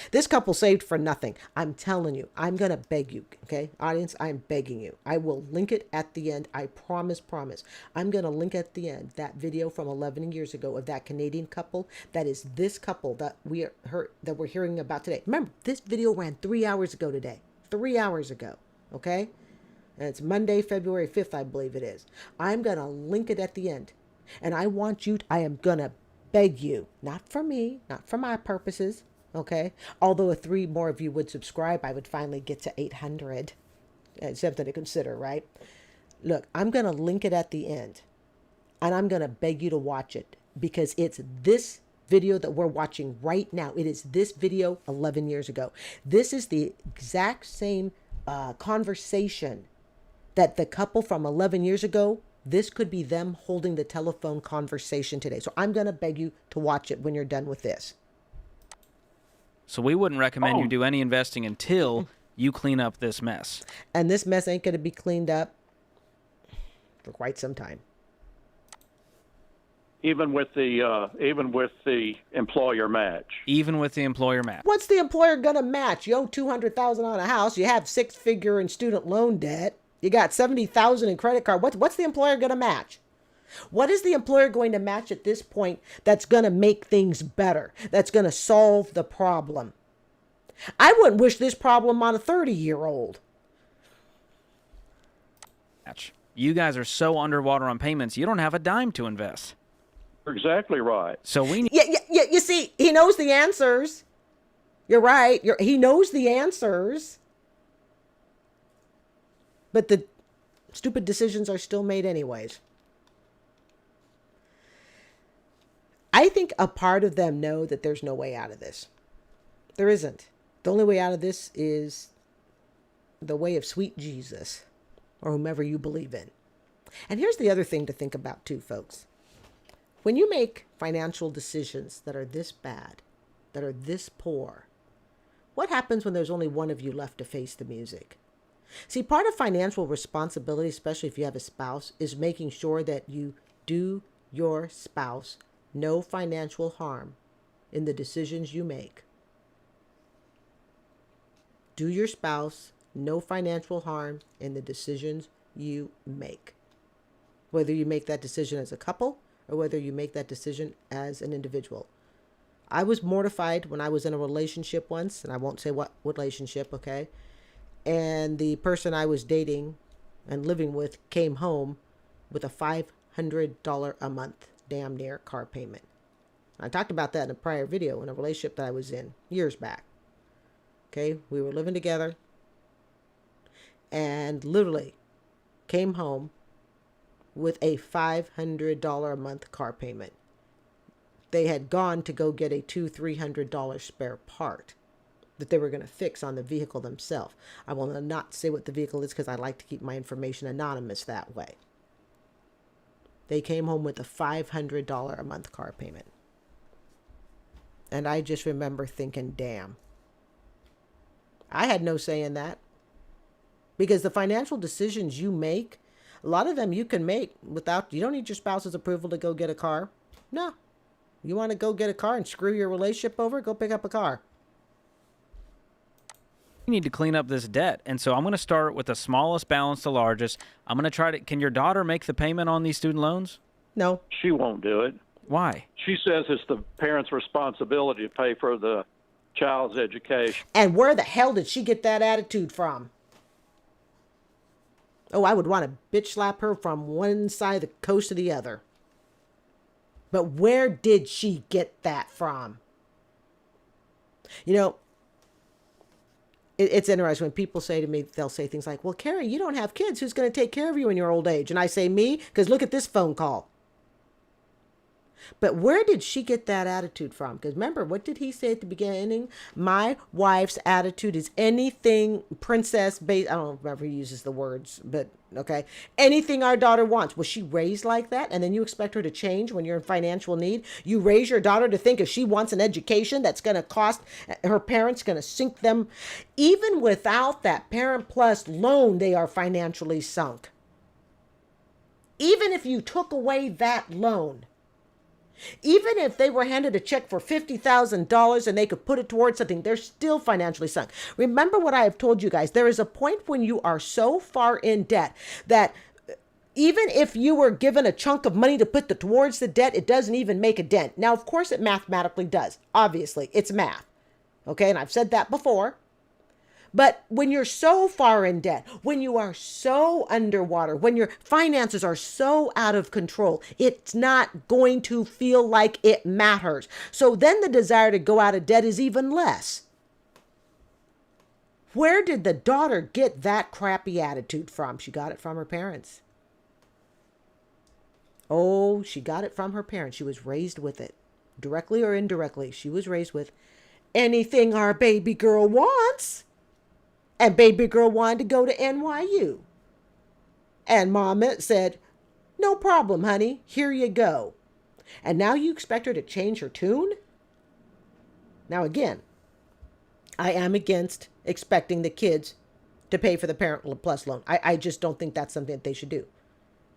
This couple saved for nothing. I'm telling you, I'm going to beg you, okay? Audience, I'm begging you. I will link it at the end. I promise. I'm going to link at the end that video from 11 years ago of that Canadian couple. That is this couple that we're hearing about today. Remember, this video ran 3 hours ago today. 3 hours ago, okay? And it's Monday, February 5th, I believe it is. I'm going to link it at the end. And I am going to beg you, not for me, not for my purposes, okay? Although if 3 more of you would subscribe, I would finally get to 800. It's something to consider, right? Look, I'm going to link it at the end. And I'm going to beg you to watch it. Because it's this video that we're watching right now. It is this video 11 years ago. This is the exact same conversation that the couple from 11 years ago, this could be them holding the telephone conversation today. So I'm going to beg you to watch it when you're done with this. So we wouldn't recommend you do any investing until you clean up this mess. And this mess ain't going to be cleaned up for quite some time. Even with the employer match. Even with the employer match. What's the employer going to match? You owe $200,000 on a house. You have 6-figure in student loan debt. You got $70,000 in credit card. What's the employer going to match? What is the employer going to match at this point that's going to make things better? That's going to solve the problem? I wouldn't wish this problem on a 30-year-old. You guys are so underwater on payments, you don't have a dime to invest. You're exactly right. So we need... Yeah, you see, he knows the answers. You're right. He knows the answers. But the stupid decisions are still made anyways. I think a part of them know that there's no way out of this. There isn't. The only way out of this is the way of sweet Jesus or whomever you believe in. And here's the other thing to think about too, folks. When you make financial decisions that are this bad, that are this poor? What happens when there's only one of you left to face the music? See, part of financial responsibility, especially if you have a spouse, is making sure that you do your spouse no financial harm in the decisions you make. Do your spouse no financial harm in the decisions you make. Whether you make that decision as a couple or whether you make that decision as an individual. I was mortified when I was in a relationship once, and I won't say what relationship, okay? And the person I was dating and living with came home with a $500 a month damn near car payment. I talked about that in a prior video in a relationship that I was in years back. Okay, we were living together and literally came home with a $500 a month car payment. They had gone to go get a $200-300 spare part that they were going to fix on the vehicle themselves. I will not say what the vehicle is because I like to keep my information anonymous that way. They came home with a $500 a month car payment. And I just remember thinking, damn. I had no say in that. Because the financial decisions you make, a lot of them you can make without, you don't need your spouse's approval to go get a car. No. You want to go get a car and screw your relationship over? Go pick up a car. You need to clean up this debt. And so I'm going to start with the smallest balance to largest. I'm going to try to, can your daughter make the payment on these student loans? No. She won't do it. Why? She says it's the parent's responsibility to pay for the child's education. And where the hell did she get that attitude from? Oh, I would want to bitch slap her from one side of the coast to the other. But where did she get that from? You know, it's interesting when people say to me, they'll say things like, well, Carrie, you don't have kids. Who's going to take care of you in your old age? And I say, me, because look at this phone call. But where did she get that attitude from? Because remember, what did he say at the beginning? My wife's attitude is anything princess based. I don't remember if he uses the words, but okay. Anything our daughter wants. Was she raised like that? And then you expect her to change when you're in financial need? You raise your daughter to think if she wants an education that's going to cost her parents, going to sink them. Even without that Parent Plus loan, they are financially sunk. Even if you took away that loan, even if they were handed a check for $50,000 and they could put it towards something, they're still financially sunk. Remember what I have told you guys. There is a point when you are so far in debt that even if you were given a chunk of money to put towards the debt, it doesn't even make a dent. Now, of course, it mathematically does. Obviously, it's math. Okay, and I've said that before. But when you're so far in debt, when you are so underwater, when your finances are so out of control, it's not going to feel like it matters. So then the desire to go out of debt is even less. Where did the daughter get that crappy attitude from? She got it from her parents. Oh, she got it from her parents. She was raised with it. Directly or indirectly, she was raised with anything our baby girl wants. And baby girl wanted to go to NYU. And mama said, no problem, honey. Here you go. And now you expect her to change her tune? Now, again, I am against expecting the kids to pay for the Parent Plus loan. I just don't think that's something that they should do.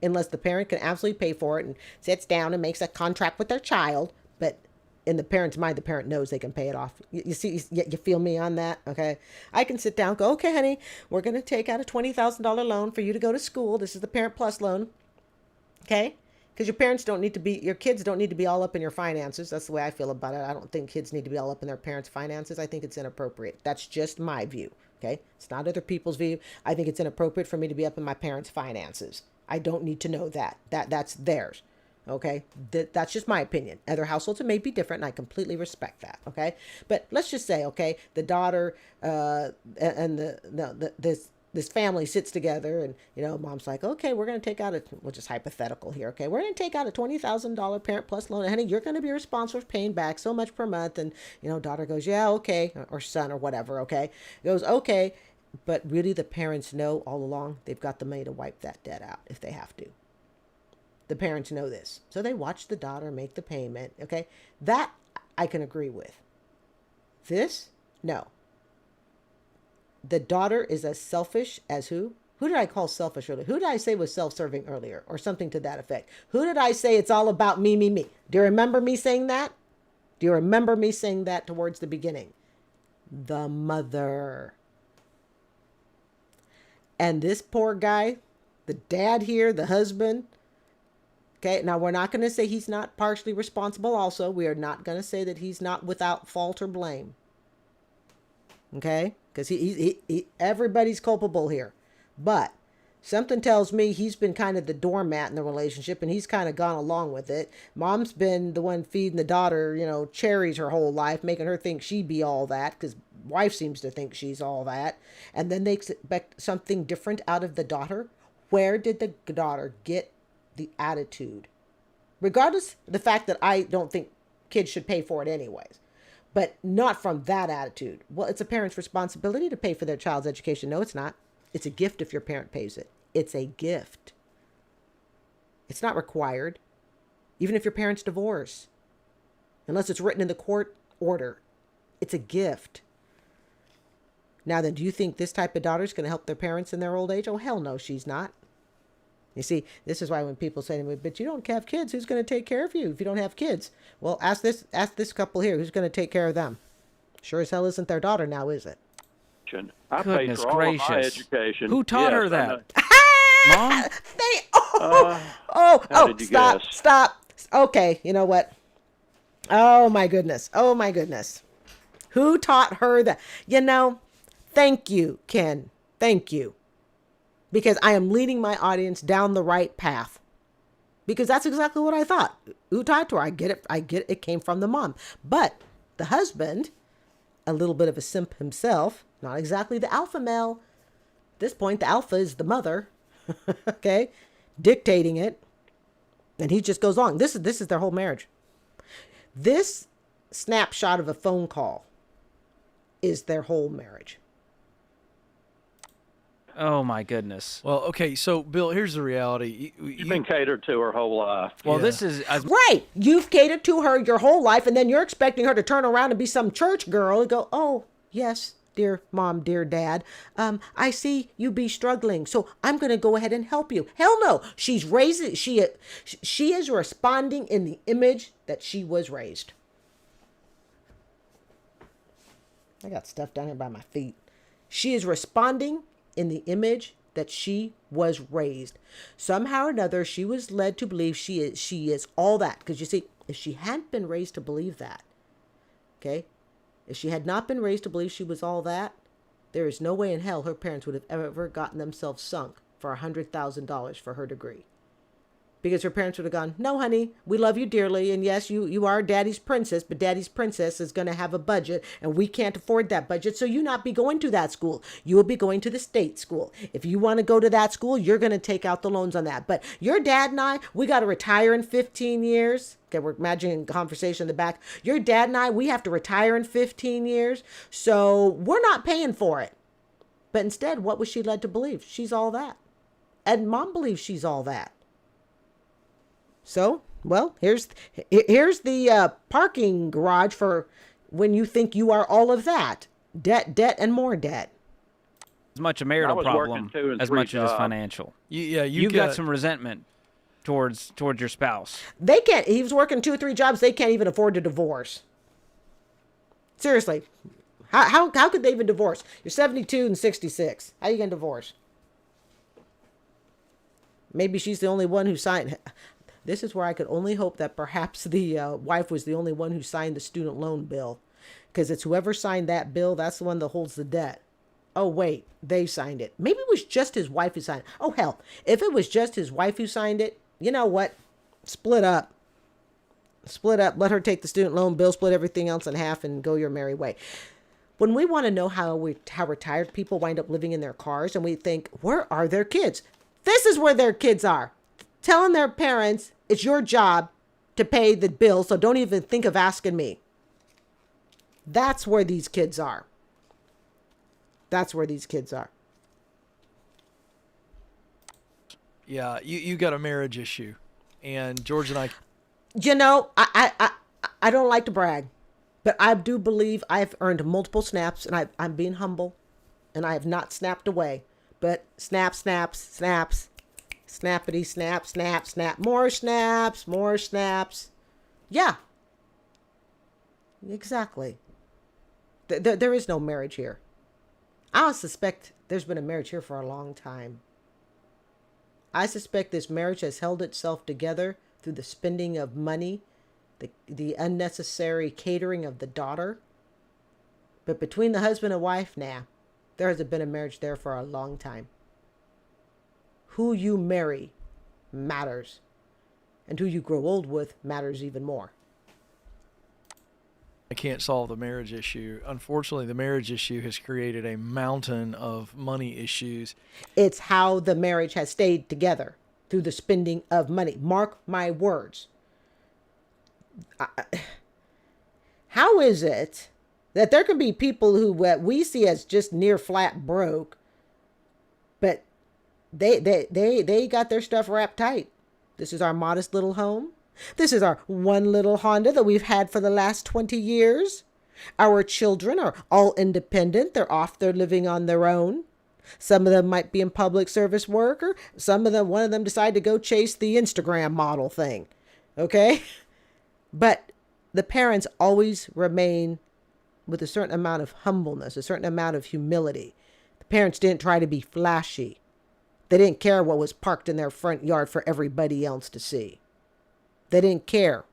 Unless the parent can absolutely pay for it and sits down and makes a contract with their child. But in the parent's mind, the parent knows they can pay it off. You see, you feel me on that? Okay. I can sit down and go, okay, honey, we're going to take out a $20,000 loan for you to go to school. This is the Parent Plus loan. Okay. Because your kids don't need to be all up in your finances. That's the way I feel about it. I don't think kids need to be all up in their parents' finances. I think it's inappropriate. That's just my view. Okay. It's not other people's view. I think it's inappropriate for me to be up in my parents' finances. I don't need to know that. That's theirs. Okay, that's just my opinion. Other households, it may be different, and I completely respect that. Okay, but let's just say, okay, the daughter and this family sits together, and mom's like, okay, we're going to take out which is hypothetical here. Okay, we're going to take out a $20,000 Parent Plus loan, and honey, you're going to be responsible for paying back so much per month. And daughter goes, yeah, okay, or son or whatever. Okay, goes, okay, but really the parents know all along they've got the money to wipe that debt out if they have to. The parents know this. So they watch the daughter make the payment. Okay. That I can agree with. This? No. The daughter is as selfish as who? Who did I call selfish earlier? Who did I say was self-serving earlier? Or something to that effect. Who did I say it's all about me, me, me? Do you remember me saying that? Do you remember me saying that towards the beginning? The mother. And this poor guy, the dad here, the husband. Okay, now we're not going to say he's not partially responsible also. We are not going to say that he's not without fault or blame. Okay, because everybody's culpable here. But something tells me he's been kind of the doormat in the relationship, and he's kind of gone along with it. Mom's been the one feeding the daughter, cherries her whole life, making her think she be all that, because wife seems to think she's all that. And then they expect something different out of the daughter. Where did the daughter get the attitude? Regardless of the fact that I don't think kids should pay for it anyways. But not from that attitude. Well, it's a parent's responsibility to pay for their child's education. No, it's not. It's a gift if your parent pays it. It's a gift. It's not required. Even if your parents divorce. Unless it's written in the court order. It's a gift. Now then, do you think this type of daughter is going to help their parents in their old age? Oh, hell no, she's not. You see, this is why when people say to me, but you don't have kids, who's going to take care of you if you don't have kids? Well, ask this couple here, who's going to take care of them? Sure as hell isn't their daughter now, is it? I paid Goodness for all of my gracious. education. Who taught her that? Mom? How did you guess? Stop. Okay, you know what? Oh my goodness. Who taught her that? Thank you, Ken. Thank you. Because I am leading my audience down the right path. Because that's exactly what I thought. Who taught her? I get it. It came from the mom. But the husband, a little bit of a simp himself, not exactly the alpha male. At this point, the alpha is the mother. Okay? Dictating it. And he just goes on. This is their whole marriage. This snapshot of a phone call is their whole marriage. Oh my goodness. Well, okay, so Bill, here's the reality. You've been catered to her whole life. Well, Yeah. this is Right. You've catered to her your whole life, and then you're expecting her to turn around and be some church girl and go, oh, yes, dear mom, dear dad, I see you be struggling, so I'm going to go ahead and help you. Hell no. She is responding in the image that she was raised. I got stuff down here by my feet. She is responding in the image that she was raised. Somehow or another, she was led to believe she is all that. Because you see, if she hadn't been raised to believe that, okay, if she had not been raised to believe she was all that, there is no way in hell her parents would have ever gotten themselves sunk for $100,000 for her degree. Because her parents would have gone, no, honey, we love you dearly. And yes, you are daddy's princess, but daddy's princess is going to have a budget and we can't afford that budget. So you not be going to that school. You will be going to the state school. If you want to go to that school, you're going to take out the loans on that. But your dad and I, we got to retire in 15 years. Okay, we're imagining a conversation in the back. Your dad and I, we have to retire in 15 years. So we're not paying for it. But instead, what was she led to believe? She's all that. And mom believes she's all that. So, well, here's the parking garage for when you think you are all of that. Debt, and more debt. as much a marital problem as much as jobs. financial. You've got some resentment towards your spouse. They can't. He was working 2 or 3 jobs. They can't even afford to divorce. Seriously, how could they even divorce? You're 72 and 66. How you gonna divorce? Maybe she's the only one who signed. This is where I could only hope that perhaps the wife was the only one who signed the student loan bill. Because it's whoever signed that bill, that's the one that holds the debt. Oh, wait, they signed it. Maybe it was just his wife who signed it. Oh, hell, if it was just his wife who signed it, you know what? Split up. Split up. Let her take the student loan bill, split everything else in half, and go your merry way. When we want to know how retired people wind up living in their cars, and we think, where are their kids? This is where their kids are. Telling their parents, it's your job to pay the bill, so don't even think of asking me. That's where these kids are. That's where these kids are. Yeah, you got a marriage issue, and George and I. You know, I don't like to brag, But I do believe I've earned multiple snaps, and I'm being humble, and I have not snapped away. But snaps, snappity, snap, more snaps. Yeah, exactly. There is no marriage here. I suspect there's been a marriage here for a long time. I suspect this marriage has held itself together through the spending of money, the unnecessary catering of the daughter. But between the husband and wife, nah, there hasn't been a marriage there for a long time. Who you marry matters. And who you grow old with matters even more. I can't solve the marriage issue. Unfortunately, the marriage issue has created a mountain of money issues. It's how the marriage has stayed together through the spending of money. Mark my words. How is it that there can be people who we see as just near flat broke, but they got their stuff wrapped tight? This is our modest little home. This is our one little Honda that we've had for the last 20 years. Our children are all independent. They're off. They're living on their own. Some of them might be in public service work, or one of them decide to go chase the Instagram model thing. Okay? But the parents always remain with a certain amount of humbleness, a certain amount of humility. The parents didn't try to be flashy. They didn't care what was parked in their front yard for everybody else to see. They didn't care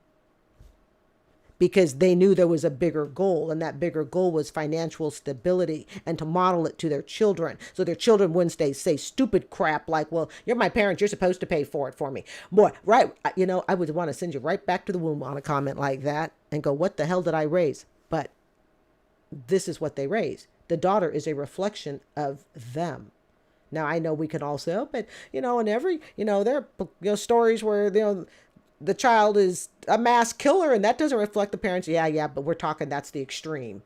because they knew there was a bigger goal, and that bigger goal was financial stability and to model it to their children so their children wouldn't say stupid crap like, well, you're my parents, you're supposed to pay for it for me. Boy, right, I would want to send you right back to the womb on a comment like that and go, what the hell did I raise? But this is what they raised. The daughter is a reflection of them. Now, I know we can all say, oh, but, in every, there are stories where, the child is a mass killer and that doesn't reflect the parents. Yeah, but we're talking that's the extreme.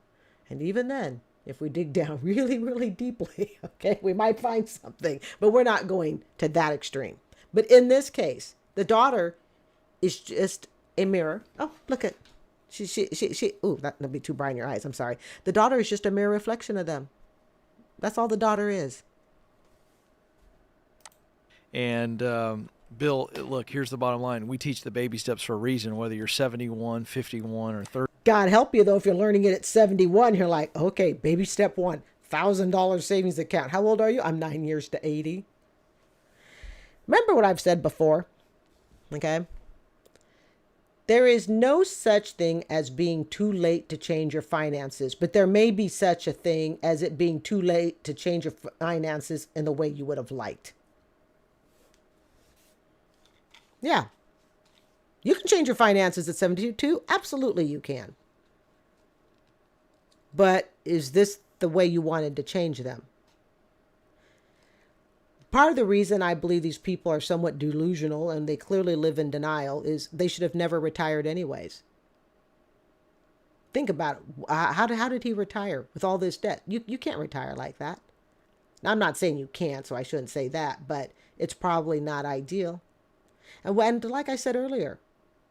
And even then, if we dig down really, really deeply, okay, we might find something, but we're not going to that extreme. But in this case, the daughter is just a mirror. Oh, look at, ooh, that'll be too bright in your eyes. I'm sorry. The daughter is just a mirror reflection of them. That's all the daughter is. And, Bill, look, here's the bottom line. We teach the baby steps for a reason, whether you're 71, 51, or 30. God help you, though, if you're learning it at 71, you're like, okay, baby step 1, $1,000 savings account. How old are you? I'm 9 years to 80. Remember what I've said before, okay? There is no such thing as being too late to change your finances, but there may be such a thing as it being too late to change your finances in the way you would have liked. Yeah. You can change your finances at 72. Absolutely you can. But is this the way you wanted to change them? Part of the reason I believe these people are somewhat delusional and they clearly live in denial is they should have never retired anyways. Think about it. How did he retire with all this debt? You can't retire like that. Now, I'm not saying you can't, so I shouldn't say that, but it's probably not ideal. And like I said earlier,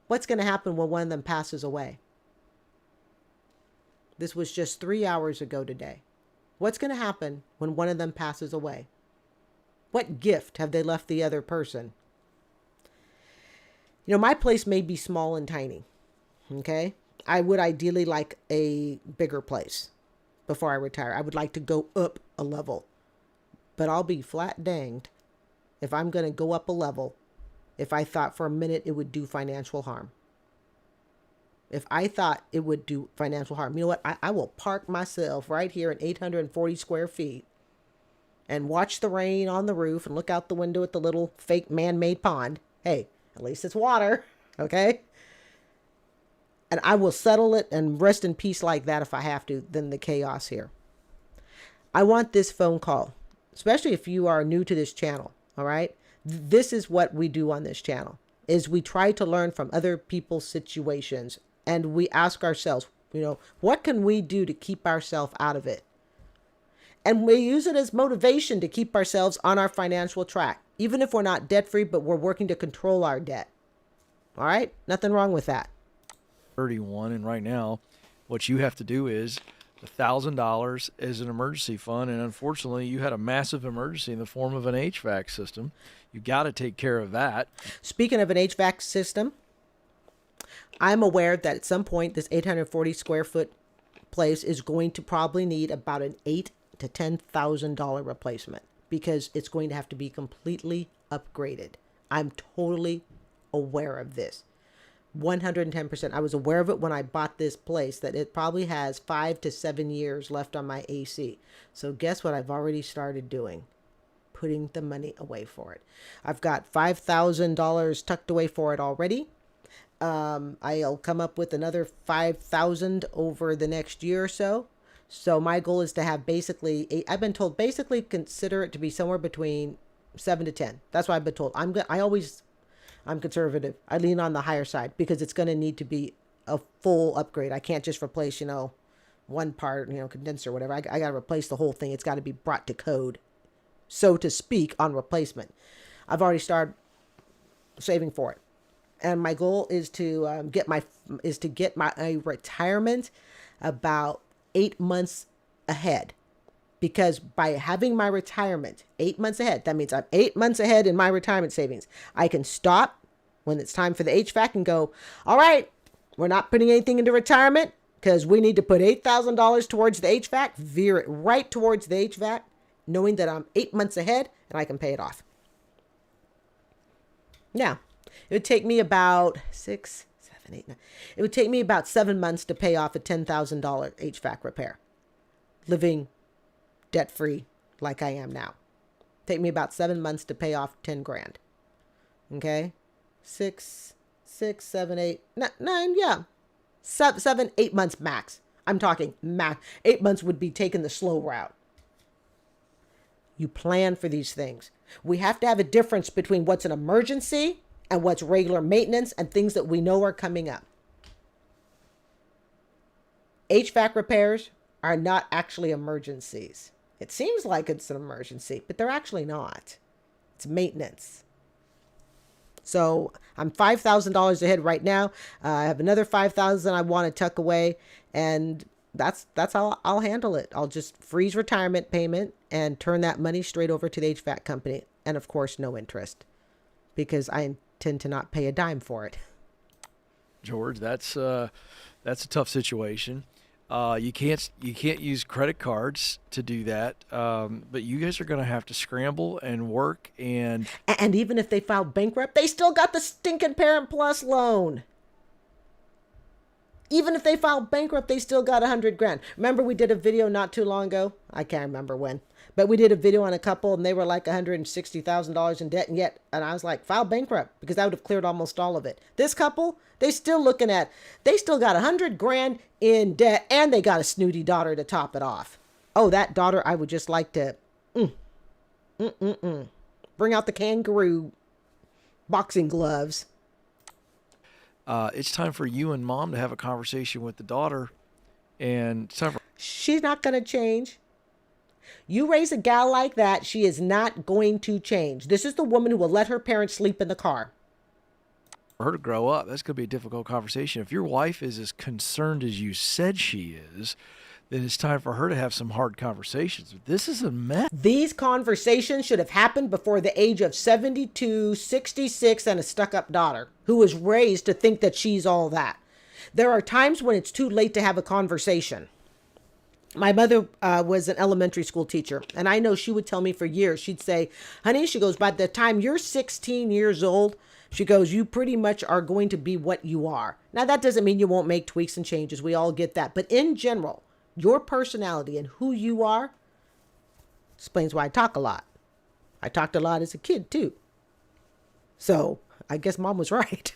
what's going to happen when one of them passes away? This was just 3 hours ago today. What's going to happen when one of them passes away? What gift have they left the other person? My place may be small and tiny. Okay? I would ideally like a bigger place before I retire. I would like to go up a level. But I'll be flat danged if I'm going to go up a level if I thought for a minute it would do financial harm. If I thought it would do financial harm, you know what? I will park myself right here in 840 square feet and watch the rain on the roof and look out the window at the little fake man-made pond. Hey, at least it's water, okay? And I will settle it and rest in peace like that if I have to, than the chaos here. I want this phone call, especially if you are new to this channel, all right? This is what we do on this channel, is we try to learn from other people's situations and we ask ourselves, what can we do to keep ourselves out of it? And we use it as motivation to keep ourselves on our financial track, even if we're not debt free, but we're working to control our debt. All right? Nothing wrong with that. 31, and right now What you have to do is $1,000 as an emergency fund, and unfortunately, you had a massive emergency in the form of an HVAC system. You got to take care of that. Speaking of an HVAC system, I'm aware that at some point this 840 square foot place is going to probably need about an $8,000 to $10,000 replacement because it's going to have to be completely upgraded. I'm totally aware of this. 110%. I was aware of it when I bought this place, that it probably has 5 to 7 years left on my AC. So guess what I've already started doing? Putting the money away for it. I've got $5,000 tucked away for it already. I'll come up with another 5,000 over the next year or so. So my goal is to have basically, I've been told basically consider it to be somewhere between 7 to 10. That's what I've been told. I'm conservative. I lean on the higher side because it's going to need to be a full upgrade. I can't just replace, one part, condenser or whatever. I got to replace the whole thing. It's got to be brought to code, so to speak, on replacement. I've already started saving for it. And my goal is to get my retirement about 8 months ahead. Because by having my retirement 8 months ahead, that means I'm 8 months ahead in my retirement savings. I can stop when it's time for the HVAC and go, all right, we're not putting anything into retirement because we need to put $8,000 towards the HVAC, veer it right towards the HVAC, knowing that I'm 8 months ahead and I can pay it off. Now, it would take me about 6, 7, 8, 9. It would take me about 7 months to pay off a $10,000 HVAC repair. Living debt-free like I am now. Take me about 7 months to pay off 10 grand. Okay? 6, 7, 8, 9, yeah. 7, 8 months max. I'm talking max. 8 months would be taking the slow route. You plan for these things. We have to have a difference between what's an emergency and what's regular maintenance and things that we know are coming up. HVAC repairs are not actually emergencies. It seems like it's an emergency, but they're actually not. It's maintenance. So I'm $5,000 ahead right now. I have another $5,000 I want to tuck away, and that's how I'll handle it. I'll just freeze retirement payment and turn that money straight over to the HVAC company, and of course, no interest, because I intend to not pay a dime for it. George, that's a tough situation. You can't use credit cards to do that, but you guys are going to have to scramble and work. And even if they filed bankrupt, they still got the stinking Parent Plus loan. Even if they filed bankrupt, they still got $100 grand. Remember, we did a video not too long ago. I can't remember when, but we did a video on a couple, and they were like $160,000 in debt, and I was like, file bankrupt, because that would have cleared almost all of it. This couple, they still got $100 grand in debt, and they got a snooty daughter to top it off. Oh, that daughter, I would just like to, bring out the kangaroo boxing gloves. It's time for you and Mom to have a conversation with the daughter, and it's time for she's not going to change. You raise a gal like that, she is not going to change. This is the woman who will let her parents sleep in the car. her to grow up. That's going to be a difficult conversation. If your wife is as concerned as you said she is, then it's time for her to have some hard conversations. This is a mess. These conversations should have happened before the age of 72, 66, and a stuck-up daughter who was raised to think that she's all that. There are times when it's too late to have a conversation. My mother was an elementary school teacher, and I know she would tell me for years, she'd say, honey, she goes, by the time you're 16 years old, she goes, you pretty much are going to be what you are. Now, that doesn't mean you won't make tweaks and changes. We all get that. But in general, your personality and who you are explains why I talk a lot. I talked a lot as a kid, too. So I guess Mom was right.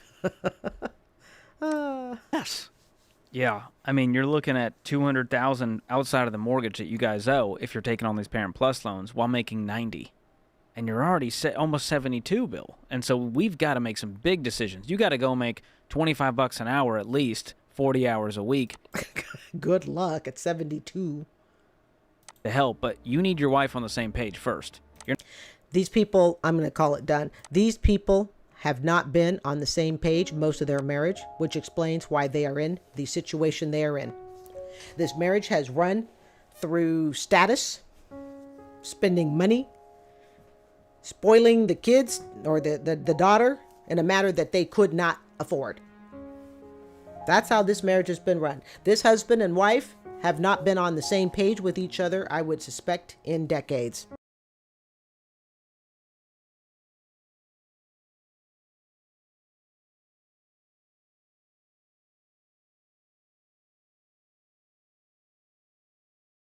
Yes. Yeah, I mean, you're looking at $200,000 outside of the mortgage that you guys owe if you're taking on these Parent Plus loans while making $90,000, and you're already almost $72,000, Bill. And so we've got to make some big decisions. You got to go make $25 an hour at least, 40 hours a week. Good luck at 72. To help, but you need your wife on the same page first. These people, I'm going to call it done. These people have not been on the same page most of their marriage, which explains why they are in the situation they are in. This marriage has run through status, spending money, spoiling the kids or the daughter in a manner that they could not afford. That's how this marriage has been run. This husband and wife have not been on the same page with each other, I would suspect, in decades.